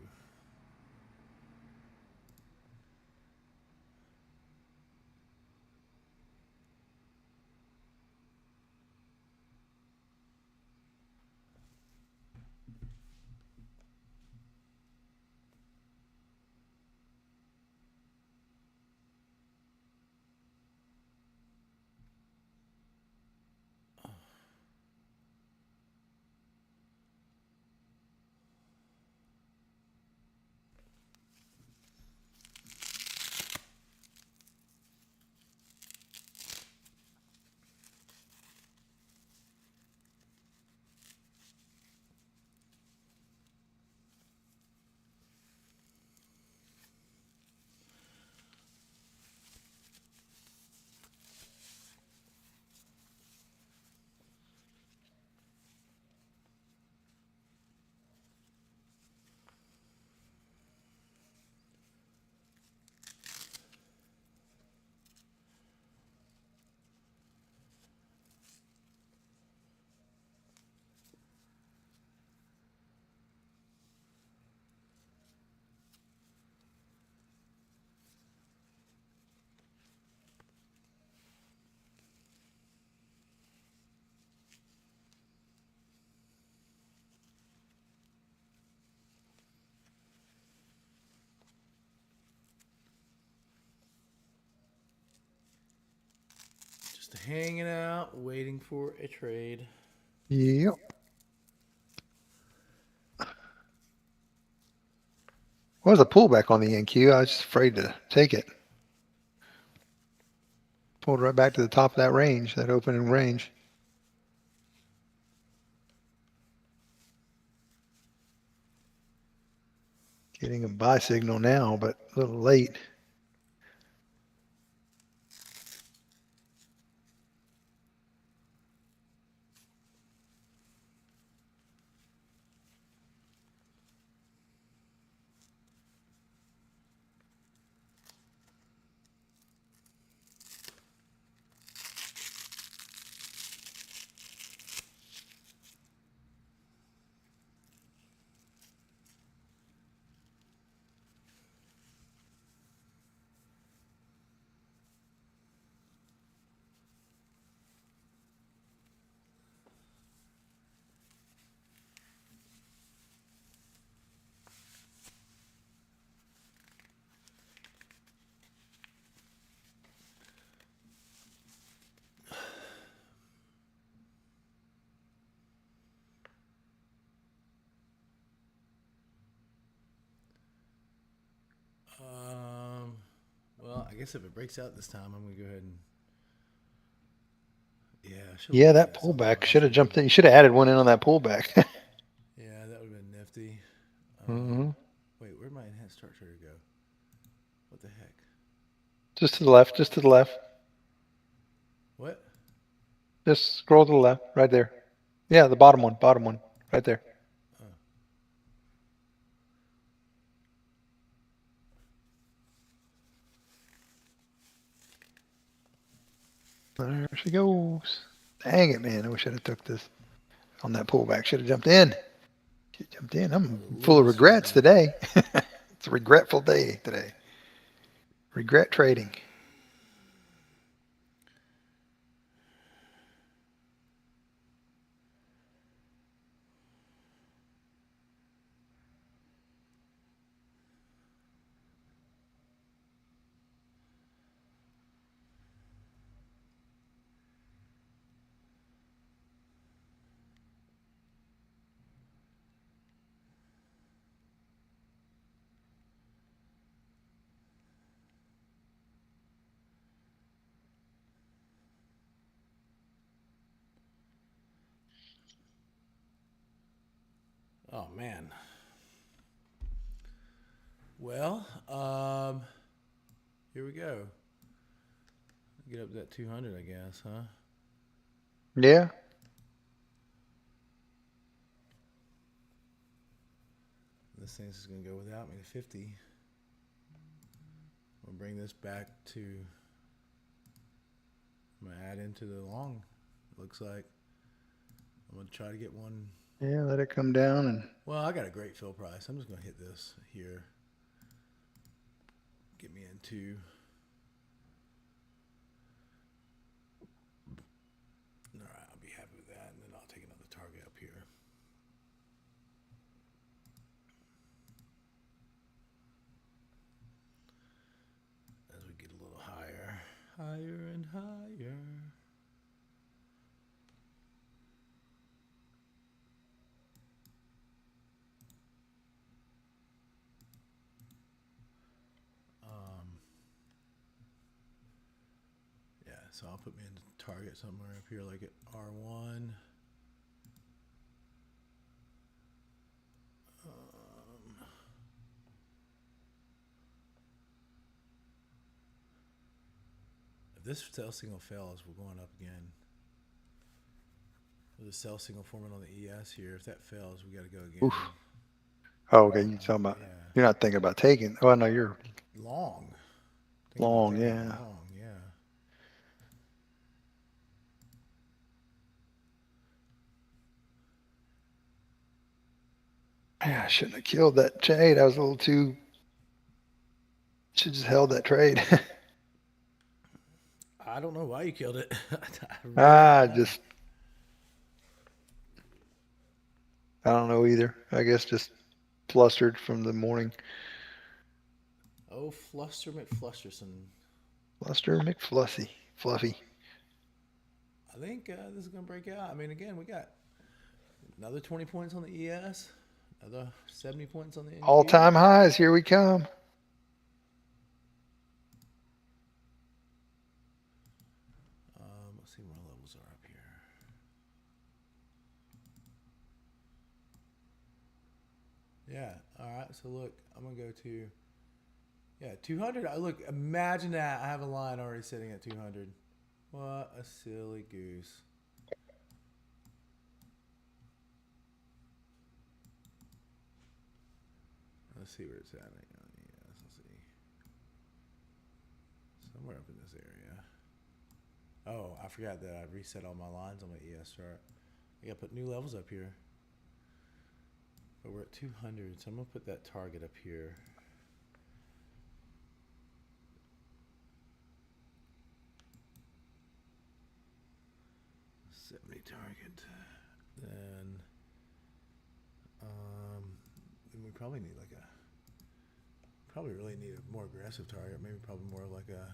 Just hanging out, waiting for a trade.
Yep. What was a pullback on the NQ? I was just afraid to take it. Pulled right back to the top of that range, that opening range. Getting a buy signal now, but a little late.
I guess if it breaks out this time, I'm gonna go ahead and yeah. I should have
Yeah,
looked
that
at something
pullback should
last
have
week.
jumped in. You should have added one in on that pullback.
Yeah, that would have been nifty.
hmm
Wait, where'd my enhanced chart trader go? What the heck?
Just to the left. Just to the left.
What?
Just scroll to the left. Right there. Yeah, the bottom one. Bottom one. Right there.
Oh.
There she goes. Dang it, man. I wish I'd have took this on that pullback. Should have jumped in. Should have jumped in. I'm full of regrets today. It's a regretful day today. Regret trading.
Oh man. Well, here we go. Get up to that 200, I guess, huh?
Yeah.
This thing's just gonna go without me to 50. We'll bring this back to. I'm gonna add into the long. Looks like I'm gonna try to get one.
Yeah, let it come down and.
Well, I got a great fill price. I'm just gonna hit this here. Get me into. All right, I'll be happy with that, and then I'll take another target up here. As we get a little higher, higher and higher. Yeah, so I'll put me into target somewhere up here, like at R1. If this sell signal fails, we're going up again. There's a sell signal forming on the ES here. If that fails, we got to go again.
Oof. Oh, okay. You're talking about.
Yeah.
You're not thinking about taking. Oh no, you're
Long. Think
long.
about
Yeah.
long, yeah.
Yeah, I shouldn't have killed that trade. I was a little too. Should just held that trade.
I don't know why you killed it. I really
Just. I don't know either. I guess just flustered from the morning.
Oh, Fluster McFlusterson.
Fluster McFluffy. Fluffy.
I think this is going to break out. I mean, again, we got another 20 points on the ES, another 70 points on the NQ.
All-time highs. Here we come.
Let's see where my levels are up here. Yeah. All right. So look, I'm gonna go to 200. Look, imagine that. I have a line already sitting at 200. What a silly goose. Let's see where it's at. Let's see. Somewhere up in this area. Oh, I forgot that I reset all my lines on my ES chart. I gotta put new levels up here. But we're at 200, so I'm gonna put that target up here. Target. Then we probably need probably really need a more aggressive target. Maybe probably more like a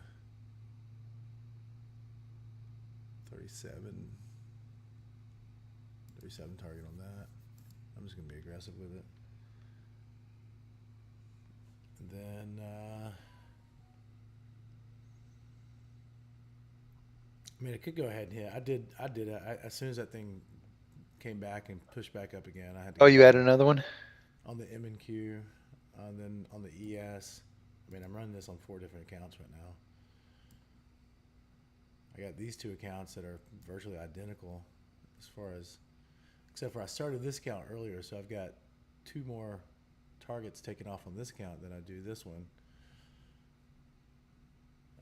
37 target on that. I'm just gonna be aggressive with it. And then I mean, it could go ahead and hit. I did. I did. As soon as that thing came back and pushed back up again, I had to
Oh,
go
you
ahead
added another one?
on the M and Q, and then on the ES. I mean, I'm running this on 4 different accounts right now. I got these two accounts that are virtually identical, as far as except for I started this account earlier, so I've got two more targets taken off on this account than I do this one.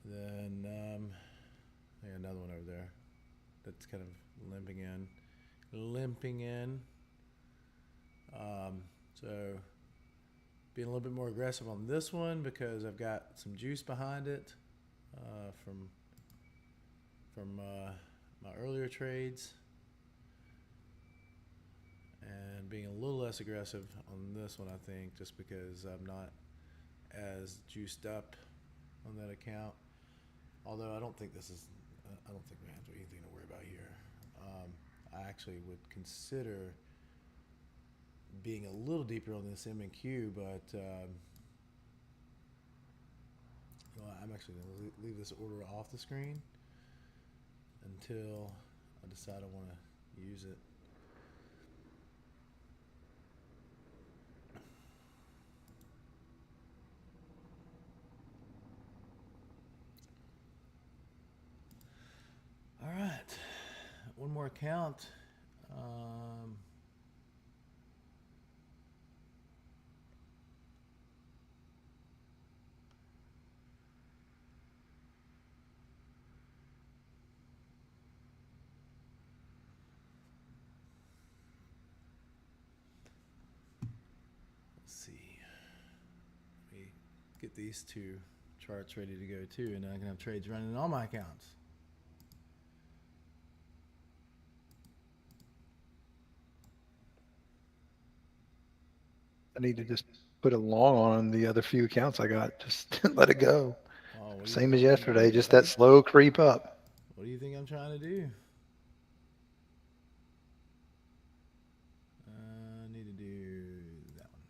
Then I got another one over there that's kind of limping in. So being a little bit more aggressive on this one because I've got some juice behind it from my earlier trades, and being a little less aggressive on this one, I think, just because I'm not as juiced up on that account. Although I don't think we have anything to worry about here. I actually would consider being a little deeper on this M and Q, but I'm actually going to leave this order off the screen until I decide I want to use it. All right, one more account. Let's see. Let me get these two charts ready to go too, and then I can have trades running in all my accounts.
I need to just put a long on the other few accounts I got. Just let it go.
Oh, what do you
Same
think
as
I'm trying to
yesterday,
do,
just that
buddy?
slow creep up.
What do you think I'm trying to do? I need to do that one.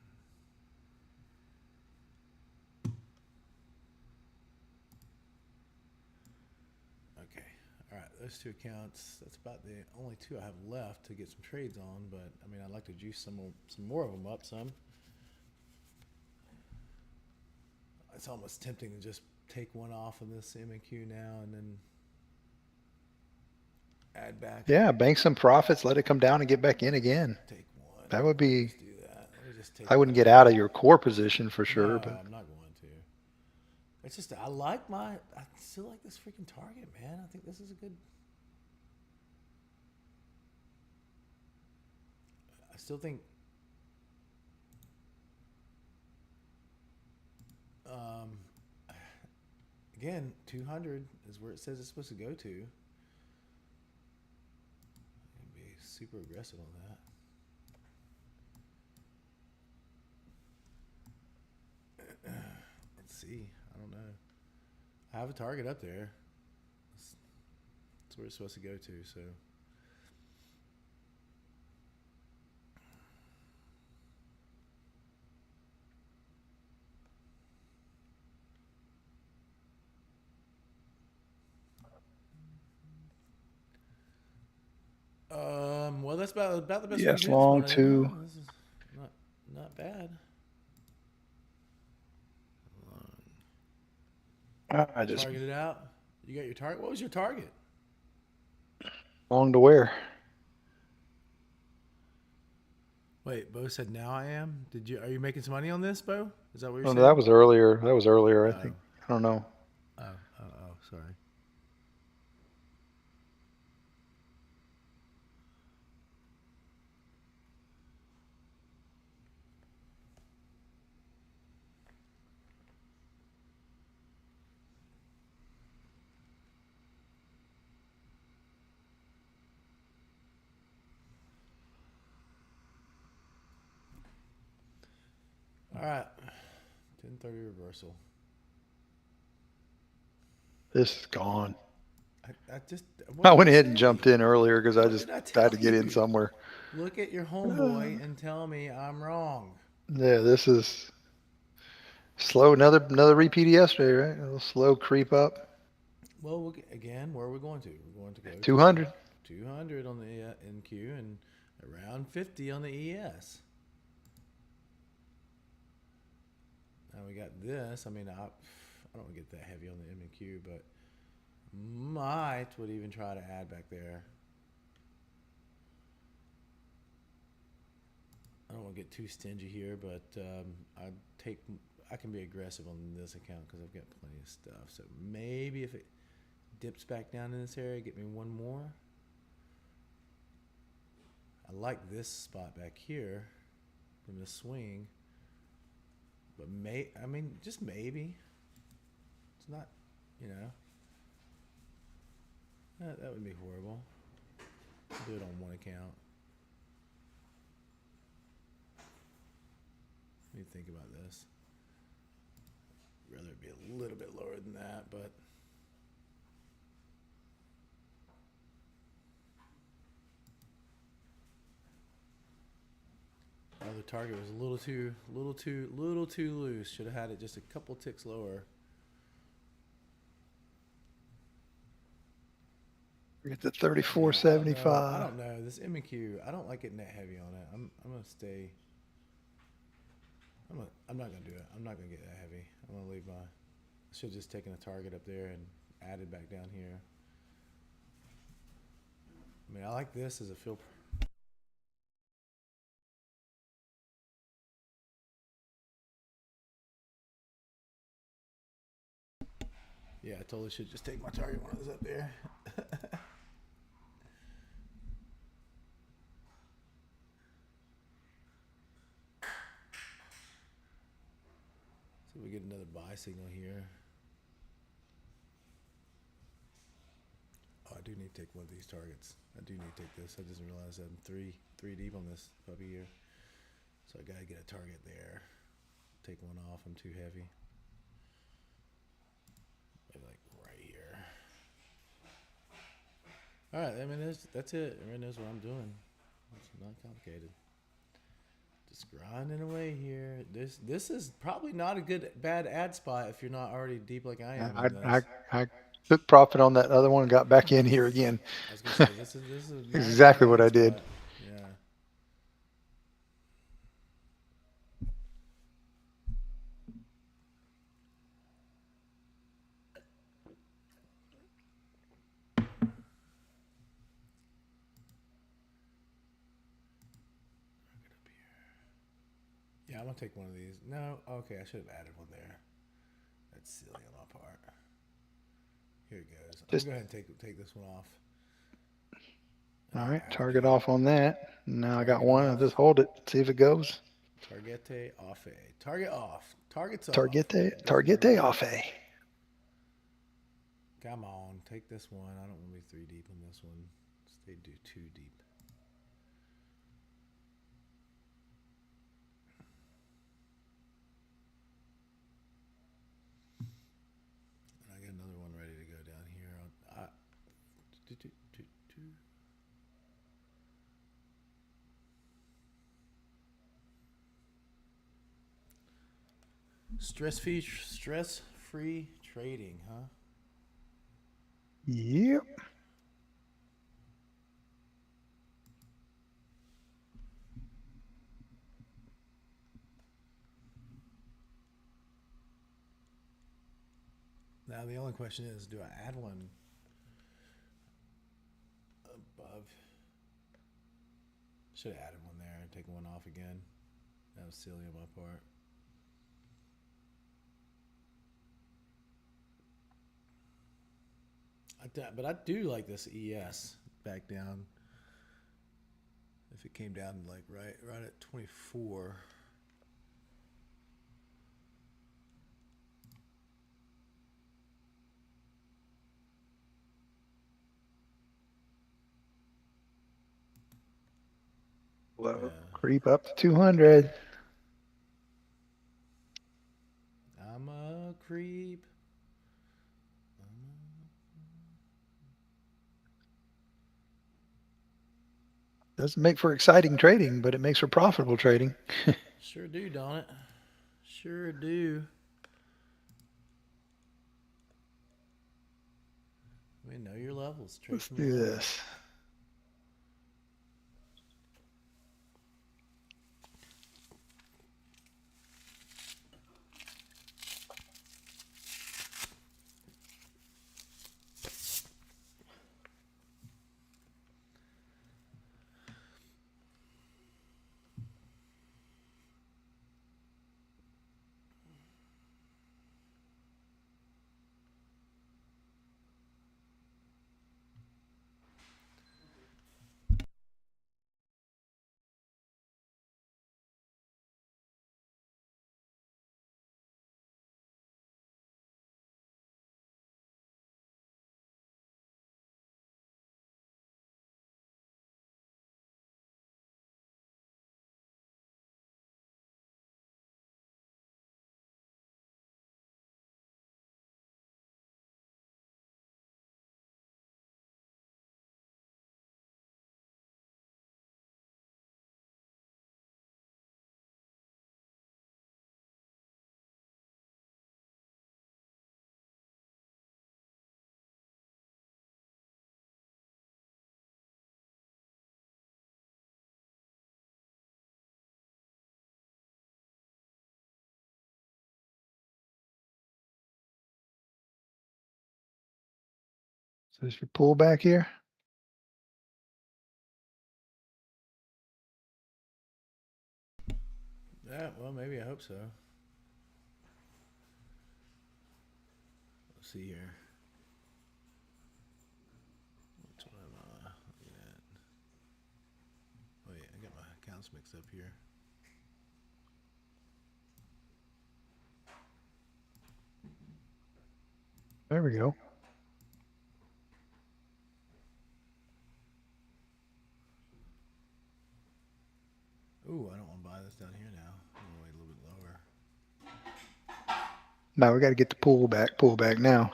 Okay. All right. Those two accounts. That's about the only two I have left to get some trades on. But I mean, I'd like to juice some more of them up. Some. It's almost tempting to just take one off of this M and Q now and then add back.
Yeah, bank some profits, let it come down and get back in again.
Take one.
That would
Let me
be,
just do that. Let me just take
I
one
wouldn't get
off.
out of your core position for
No,
sure, but
I'm not going to. It's just I still like this freaking target, man. I think this is a good. I still think. Um, Again, 200 is where it says it's supposed to go to. And be super aggressive on that. Let's see. I don't know. I have a target up there. That's where it's supposed to go to. So. Well, that's about the best we can
yes,
do this
long
morning, isn't
two.
it? This is not bad.
I just
Target it out. You got your target. What was your target?
long to where?
Wait, Bo said now I am. Did you? Are you making some money on this, Bo? Is that what you're
Oh, that
saying?
was earlier. That was earlier, I
Oh,
think. I don't know.
sorry. All right, 10:30 reversal.
This is gone.
I just. What
I
did
went
I
ahead and
say?
jumped in earlier because I
What
just
did I
had
tell
to get in
you?
somewhere.
Look at your
Uh,
homeboy and tell me I'm wrong.
yeah, this is slow. Another repeat of yesterday, right? A little slow creep up.
Well, again, where are we going to? We're going to go
200.
to 200 on the NQ and around 50 on the ES. Now we got this. I mean, I don't get that heavy on the M and Q, but would even try to add back there. I don't want to get too stingy here, but I can be aggressive on this account because I've got plenty of stuff. So maybe if it dips back down in this area, get me one more. I like this spot back here in the swing, but just maybe. It's not, you know, that would be horrible. I'll do it on one account. Let me think about this. I'd rather it be a little bit lower than that, but the target was a little too loose. Should have had it just a couple ticks lower.
Get the 34.75.
I don't know. This M&Q, I don't like getting that heavy on it. I'm gonna stay. I'm not gonna do it. I'm not gonna get that heavy. I'm gonna leave my. I should have just taken a target up there and added back down here. I mean, I like this as a fill. Yeah, I totally should just take my target when I was up there. So we get another buy signal here. Oh, I do need to take one of these targets. I do need to take this. I just realized I'm three deep on this puppy here. So I gotta get a target there. Take one off. I'm too heavy. Maybe like right here. All right. I mean, that's it. Everyone knows what I'm doing. It's not complicated. Just grinding away here. This is probably not a bad ad spot if you're not already deep like I am.
I took profit on that other one and got back in here again.
I was gonna say this is
exactly what I did.
Yeah. Yeah, I'm gonna take one of these. No, okay, I should have added one there. That's silly on my part. Here it goes. I'm gonna go ahead and take this one off.
All right, target off on that. Now I got one. I'll just hold it, see if it goes.
Targete off. Target off. Target's off.
Targete off.
Come on, take this one. I don't want to be 3 deep on this one. Stay 2 deep. And I got another one ready to go down here. Stress-free trading, huh?
Yep.
Now the only question is, do I add one above? Should have added one there and taken one off again. That was silly on my part. But I do like this ES back down. If it came down like right at 24.
Low. Yeah. Creep up to 200.
I'm a creep.
Doesn't make for exciting trading, but it makes for profitable trading.
Sure do, don't it? Sure do. I mean, know your levels. Trade
Let's
from your
do
levels.
this. So this your pullback here.
Yeah, well, maybe I hope so. Let's see here. Which one am I looking at? Wait, I got my accounts mixed up here.
There we go.
Ooh, I don't want to buy this down here now. I'm going to wait a little bit lower.
Now we got to get the pullback now.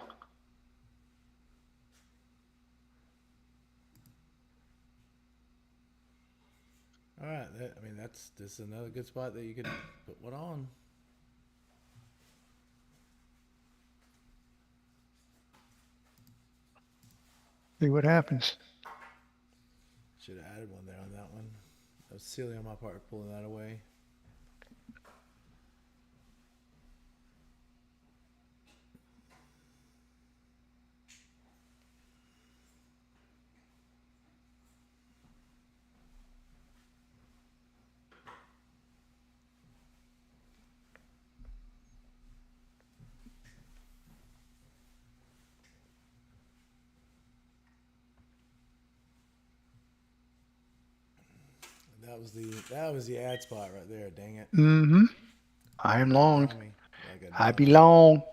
All right, I mean this is another good spot that you could put one on.
See what happens.
Should have added one there on that one. That was silly on my part pulling that away. That was the ad spot right there. Dang it!
Mm-hmm. I am
Like a
long.
dummy. Like a
I
dummy.
belong.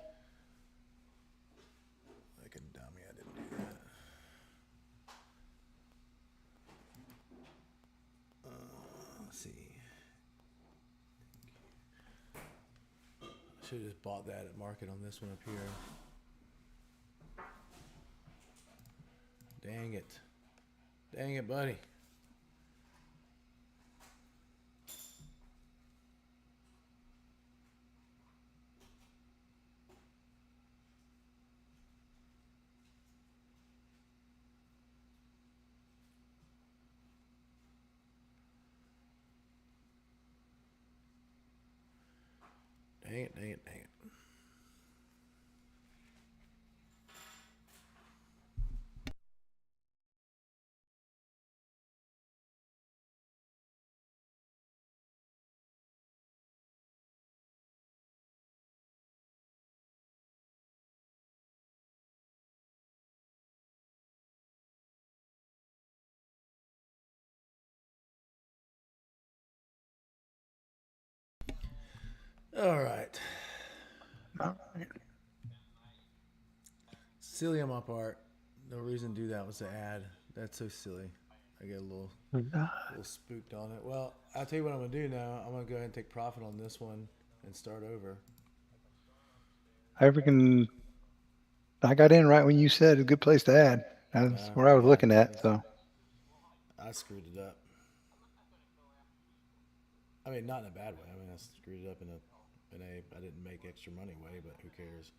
Like a dummy. I didn't do that. Let's see. I should have just bought that at market on this one up here. Dang it. Dang it, buddy. Dang it, dang it, dang it. All right.
All right.
Silly on my part. No reason to do that was to add. That's so silly. I get a little spooked on it. Well, I'll tell you what I'm gonna do now. I'm gonna go ahead and take profit on this one and start over.
I got in right when you said a good place to add. That's where I was
Yeah,
looking at. So
I screwed it up. I mean, not in a bad way. I mean, I screwed it up I didn't make extra money way, but who cares?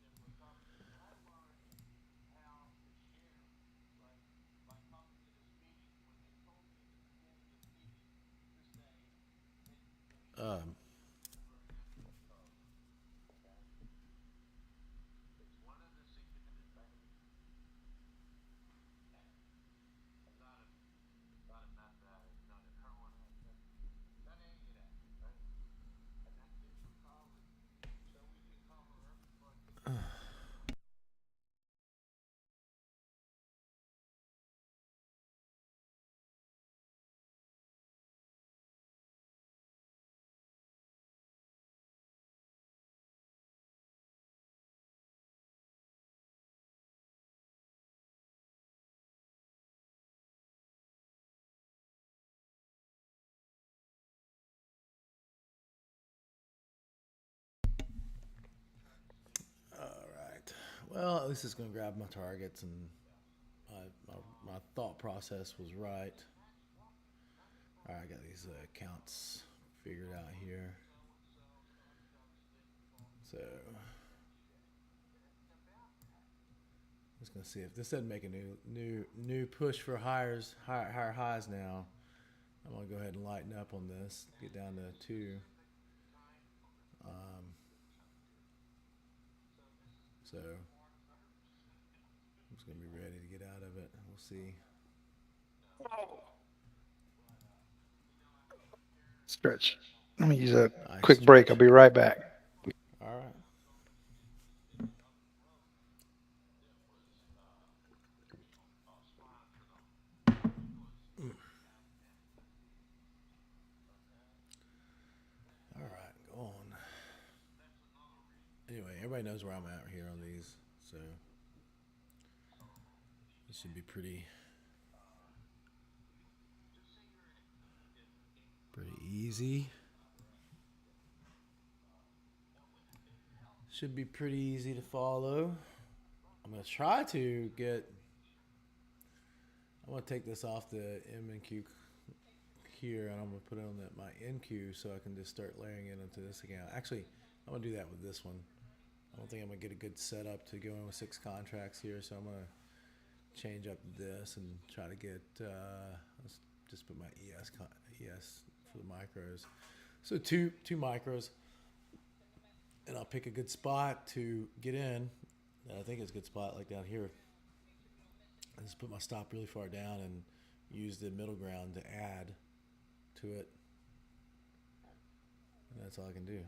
Um, all right. Well, at least it's going to grab my targets, and my thought process was right. All right, I got these counts figured out here. So just gonna see if this doesn't make a new push for higher highs now. I'm gonna go ahead and lighten up on this. Get down to two. Um, so I'm just gonna be ready to get out of it. We'll see.
Stretch. Let me use a
Nice
quick break. I'll
stretch.
be right back.
All right. All right. Go on. Anyway, everybody knows where I'm at here on these, so this should be pretty easy. Should be pretty easy to follow. I'm gonna try to get. I'm gonna take this off the M and Q here, and I'm gonna put it on my NQ so I can just start layering it into this account. Actually, I'm gonna do that with this one. I don't think I'm gonna get a good setup to go in with 6 contracts here, so I'm gonna change up this and try to get. Let's just put my ES for the micros. So two micros, and I'll pick a good spot to get in. I think it's a good spot like down here. I just put my stop really far down and use the middle ground to add to it. And that's all I can do.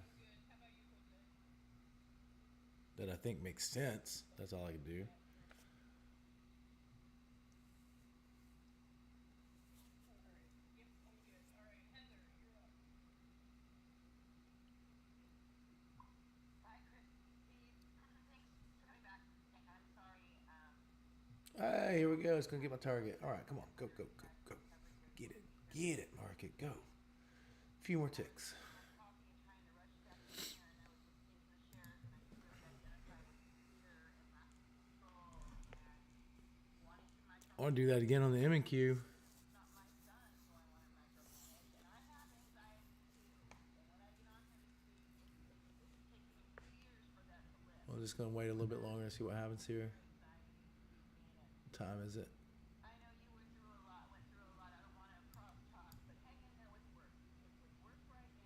That I think makes sense. That's all I can do. Hey, here we go. It's gonna get my target. All right, come on, go, go, go, go. Get it, market, go. A few more ticks. I want to do that again on the M and Q. I'm just gonna wait a little bit longer and see what happens here. What time is it?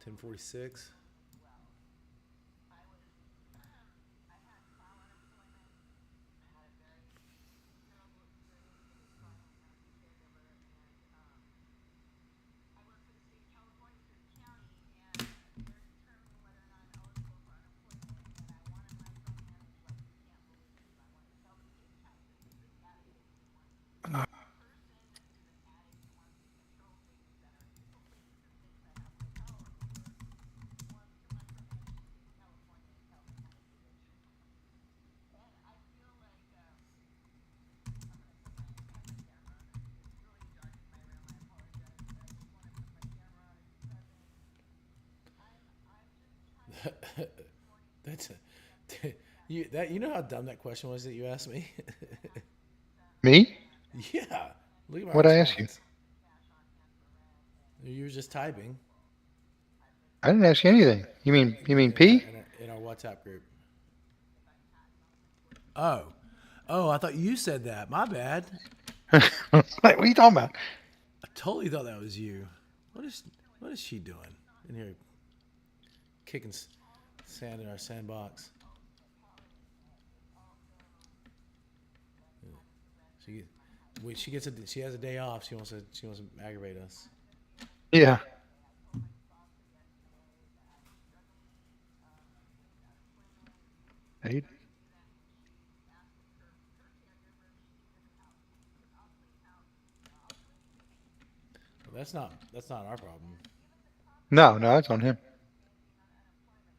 10:46. That's you know how dumb that question was that you asked me.
Me?
Yeah, look at my
What I ask you?
response. You were just typing
I didn't ask you anything. You mean P?
in our WhatsApp group. Oh, oh, I thought you said that. My bad.
Like, what are you talking about?
I totally thought that was you. What is she doing in here? kicking sand in our sandbox. She she has a day off. She wants to aggravate us.
Yeah. Hey,
Well, that's not our problem.
no, no, it's on him.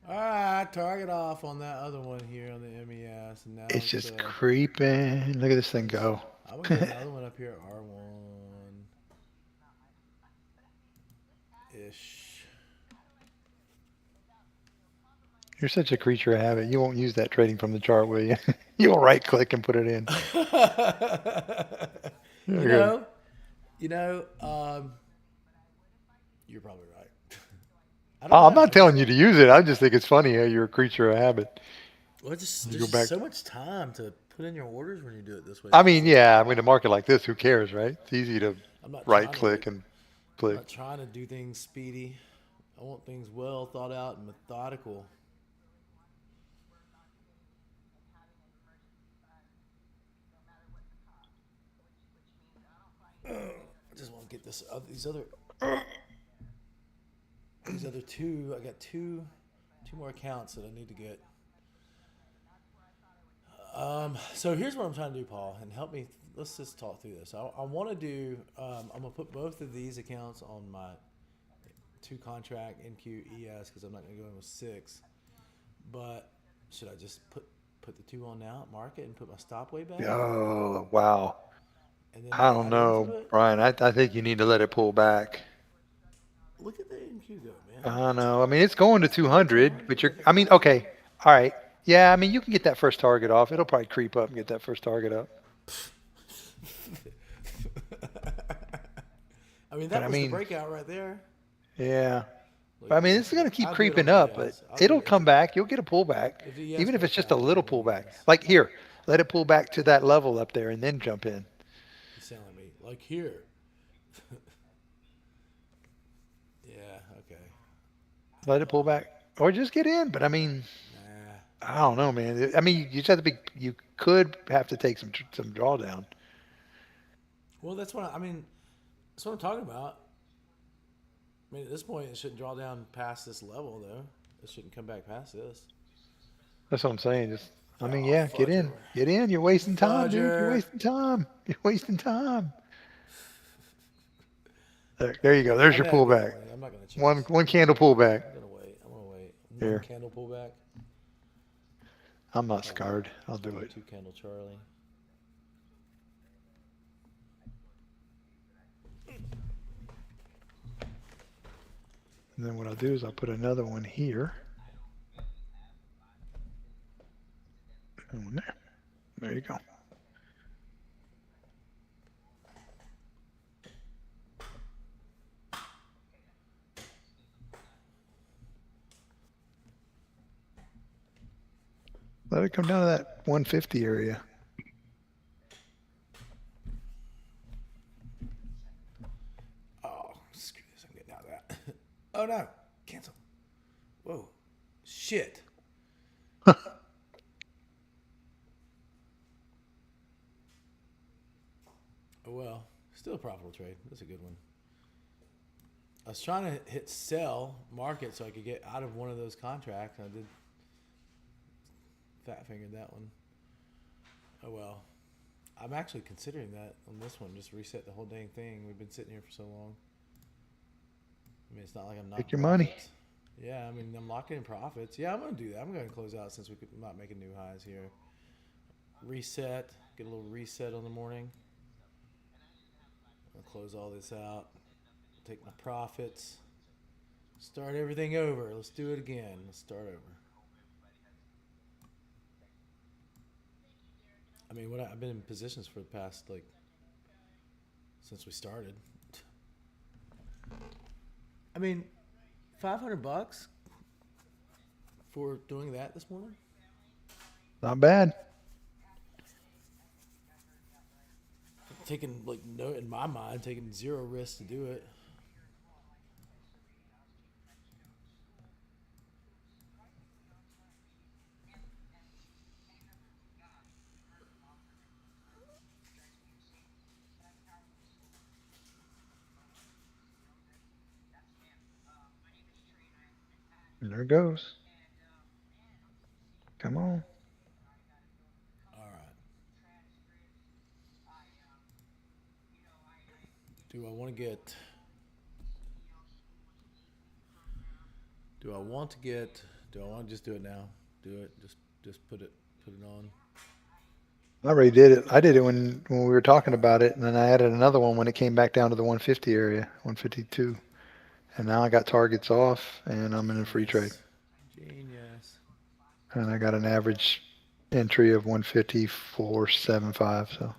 All right, target off on that other one here on the MES, and now
It's just creeping. Look at this thing
let's.
go.
I'm gonna get another one up here, R1 ish.
You're such a creature of habit. You won't use that trading from the chart, will you? You will right click and put it in.
you
Okay.
know, you know, you're probably right. I don't
Oh, I'm
know.
not telling you to use it. I just think it's funny how you're a creature of habit.
Well,
You
there's
go
just
back.
so much time to put in your orders when you do it this way.
I
It's
mean,
just like
yeah, I mean, a market like this, who cares, right? It's easy to
I'm not
right
trying to
click and
I'm
click.
not trying to do things speedy. I want things well thought out and methodical. I just want to get these other two. I got two more accounts that I need to get. So here's what I'm trying to do, Paul, and help me. Let's just talk through this. I want to do. I'm gonna put both of these accounts on my two contract NQES because I'm not gonna go in with six. But should I just put the two on now, mark it, and put my stop way back,
Oh, wow.
and then
I don't
add into
know,
it?
Brian. I think you need to let it pull back.
Look at the NQ go, man.
I don't know. I mean, it's going to
It's going
200, but
200
you're,
with an
I mean,
NQ.
okay. All right. Yeah, I mean, you can get that first target off. It'll probably creep up and get that first target up.
I mean,
But
that
I
was the
mean,
breakout right there.
yeah.
Look,
But I mean,
yeah,
it's going to keep
I'll do it on
creeping
the
up, but
ES. I'll do
it'll
it
come back. You'll get a pullback,
if the ES
even if it's
works
just a
out. I'll do
little
it on the
pullback.
ES.
Like here, let it pull back to that level up there and then jump in.
You sound like me. Like here. Yeah. Okay.
Let it pull back or just get in. But I mean,
Nah.
I don't know, man. I mean, you just have to be, you could have to take some drawdown.
Well, that's what I mean. That's what I'm talking about. I mean, at this point, it shouldn't draw down past this level, though. It shouldn't come back past this.
That's what I'm saying. Just, I mean,
Oh,
yeah, get in.
fudger.
Get in. You're wasting time, dude. You're
Fudger.
wasting time. You're wasting time. There you go. There's
I'm
your
at a good
pullback.
point. I'm not going to
One
chase.
one candle pullback.
I'm going to wait. I'm going to wait. One
Here.
candle pullback.
I'm not
I'll,
scarred. I'll
I'll
do
do
it.
two candle Charlie.
And then what I'll do is I'll put another one here. And one there. There you go. Let it come down to that 150 area.
Oh, screw this. I'm getting out of that. Oh, no. Cancel. Whoa. Shit. Oh, well. Still a profitable trade. That's a good one. I was trying to hit sell market so I could get out of one of those contracts. I did fat fingered that one. Oh, well. I'm actually considering that on this one. Just reset the whole dang thing. We've been sitting here for so long. I mean, it's not like I'm not
Take your money.
profits. Yeah, I mean, I'm locking in profits. Yeah, I'm going to do that. I'm going to close out since we're not making new highs here. Reset. Get a little reset on the morning. I'll close all this out. Take my profits. Start everything over. Let's do it again. Let's start over. I mean, I've been in positions for the past, like, since we started. I mean, $500 for doing that this morning.
Not bad.
Taking like no, in my mind, taking zero risk to do it.
And there it goes. Come on.
All right. Do I want to get? Do I want to get? Do I want to just do it now? Do it. Just put it on.
I already did it. I did it when we were talking
All right.
about it, and then I added another one when it came back down to the 150 area, 152. And now I got targets off, and I'm in a free trade.
Genius. Genius.
And I got an average entry of 154.75. So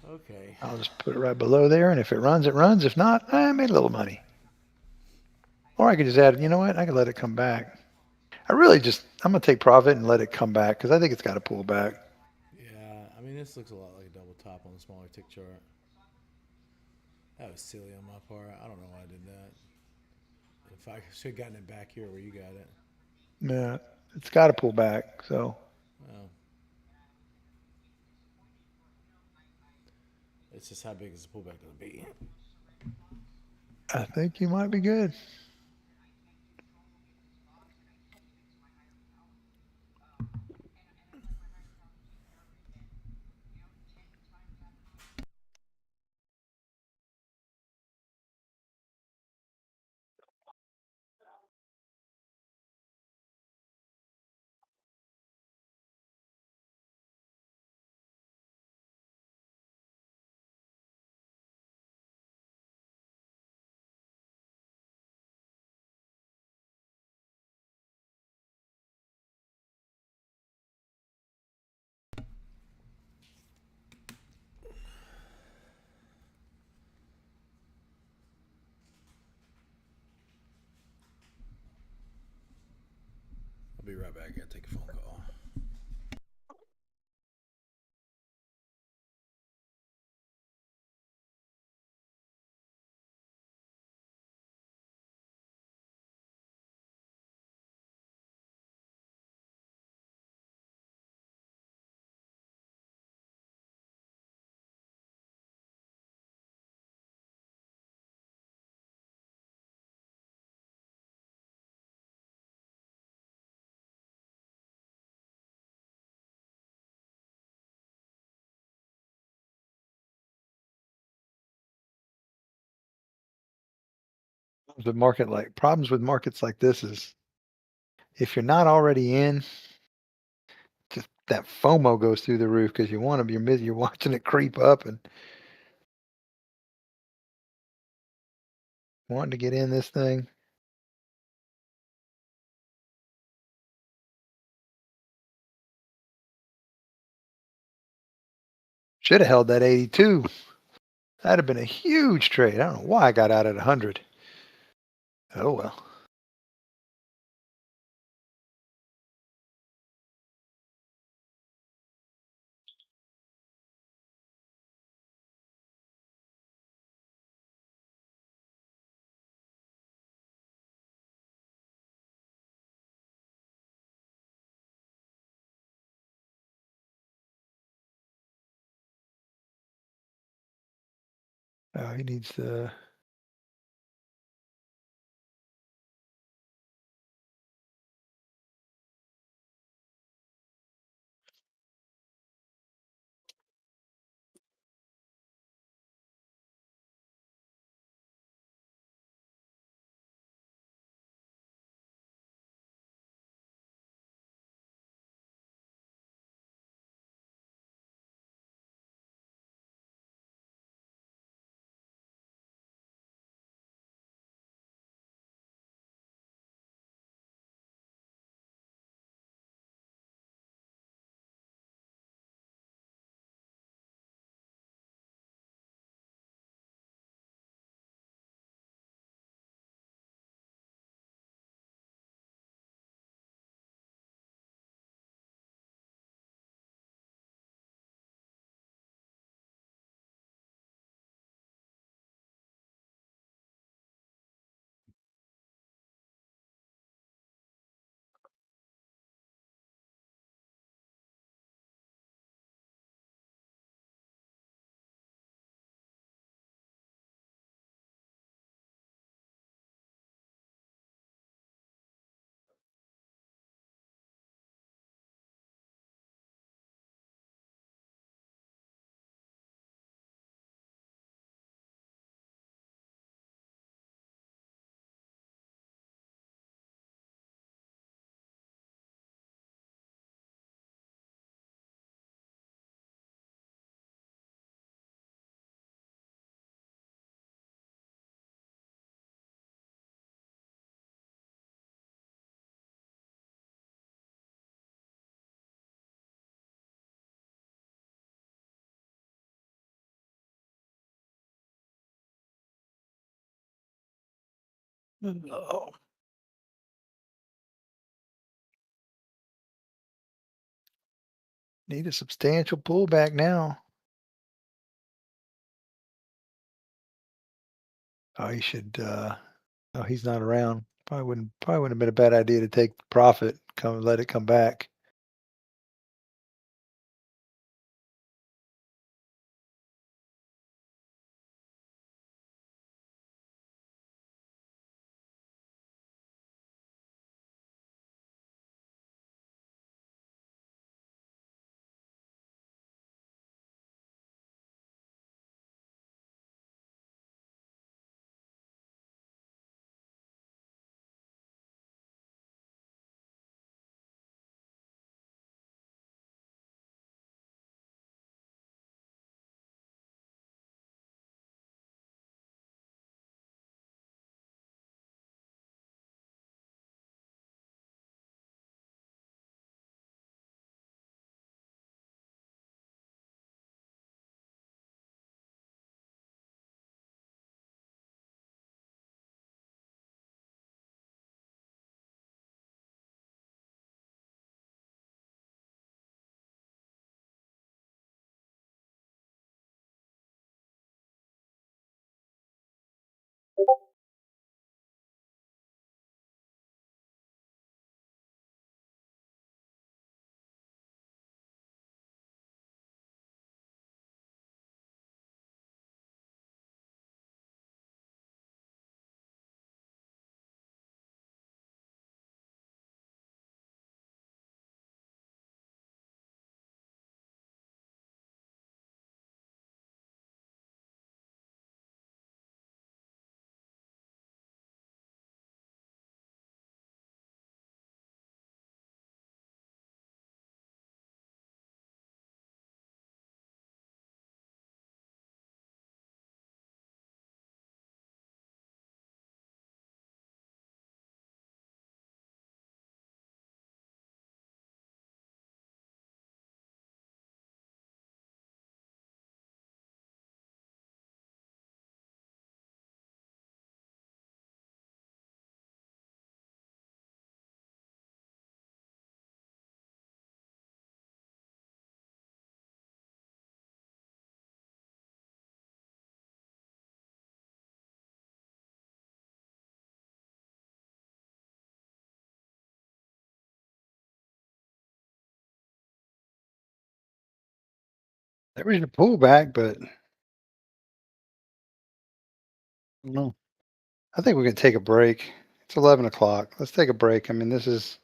Okay.
I'll just put it right below there, and if it runs, it runs. If not, I made a little money. Or I could just add, you know what? I could let it come back. I'm going to take profit and let it come back because I think it's got to pull back.
Yeah. I mean, this looks a lot like a double top on the smaller tick chart. That was silly on my part. I don't know why I did that. If I should have gotten it back here where you got it.
Yeah, it's got to pull back. So
Well, it's just how big is the pullback going to be?
I think you might be good.
I'll be right back. I gotta take a phone call.
Problems with markets like this is if you're not already in, just that FOMO goes through the roof because you want to. You're watching it creep up and wanting to get in this thing. Should have held that 82. That'd have been a huge trade. I don't know why I got out at 100. Oh well. He needs to. Oh. Need a substantial pullback now. Oh, he should, oh, he's not around. Probably wouldn't have been a bad idea to take the profit, let it come back. There was a pullback, but I don't know. I think we can take a break. It's 11 o'clock. Let's take a break. I mean, this is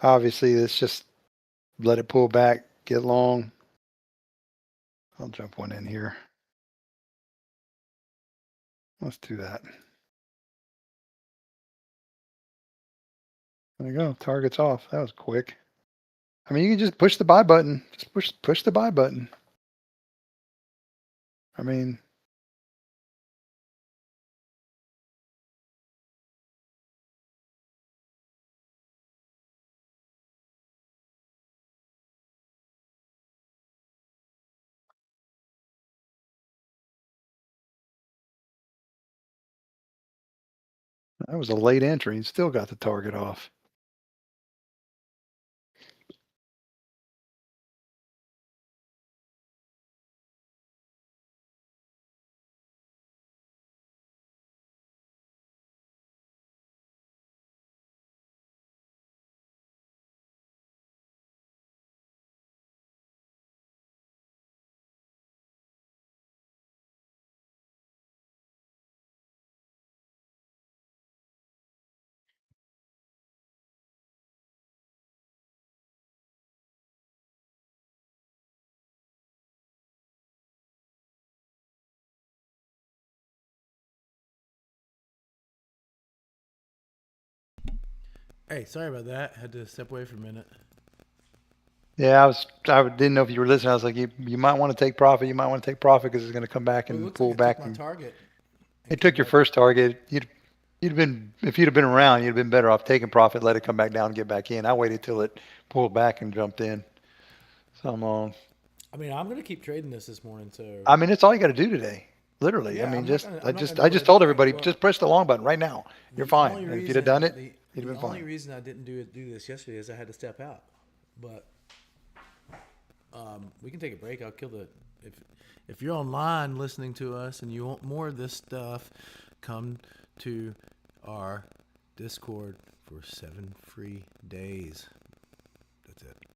obviously, let's just let it pull back, get long. I'll jump one in here. Let's do that. There you go. Target's off. That was quick. I mean, you can just push the buy button. Just push the buy button. I mean, that was a late entry and still got the target off.
Hey, sorry about that. Had to step away for a minute.
Yeah, I didn't know if you were listening. I was like, you might want to take profit. You might want to take profit because it's going to come back
Well, it
and
looks like
pull
I took
back.
my
And
target and
it
came
took your
back up.
first target. You'd been, if you'd have been around, you'd have been better off taking profit, let it come back down and get back in. I waited till it pulled back and jumped in. So I'm on.
I mean, I'm gonna keep trading this morning. So
I mean, it's all you got to do today. Literally. I
Yeah,
mean,
I'm not gonna
I
do
just
it.
told everybody, just press the long button right now. You're
The
fine.
only
And if you'd have done
reason
it, you'd have
the
been
only
fine.
reason I didn't do this yesterday is I had to step out. But we can take a break. I'll kill the if you're online listening to us and you want more of this stuff, come to our Discord for 7 free days. That's it.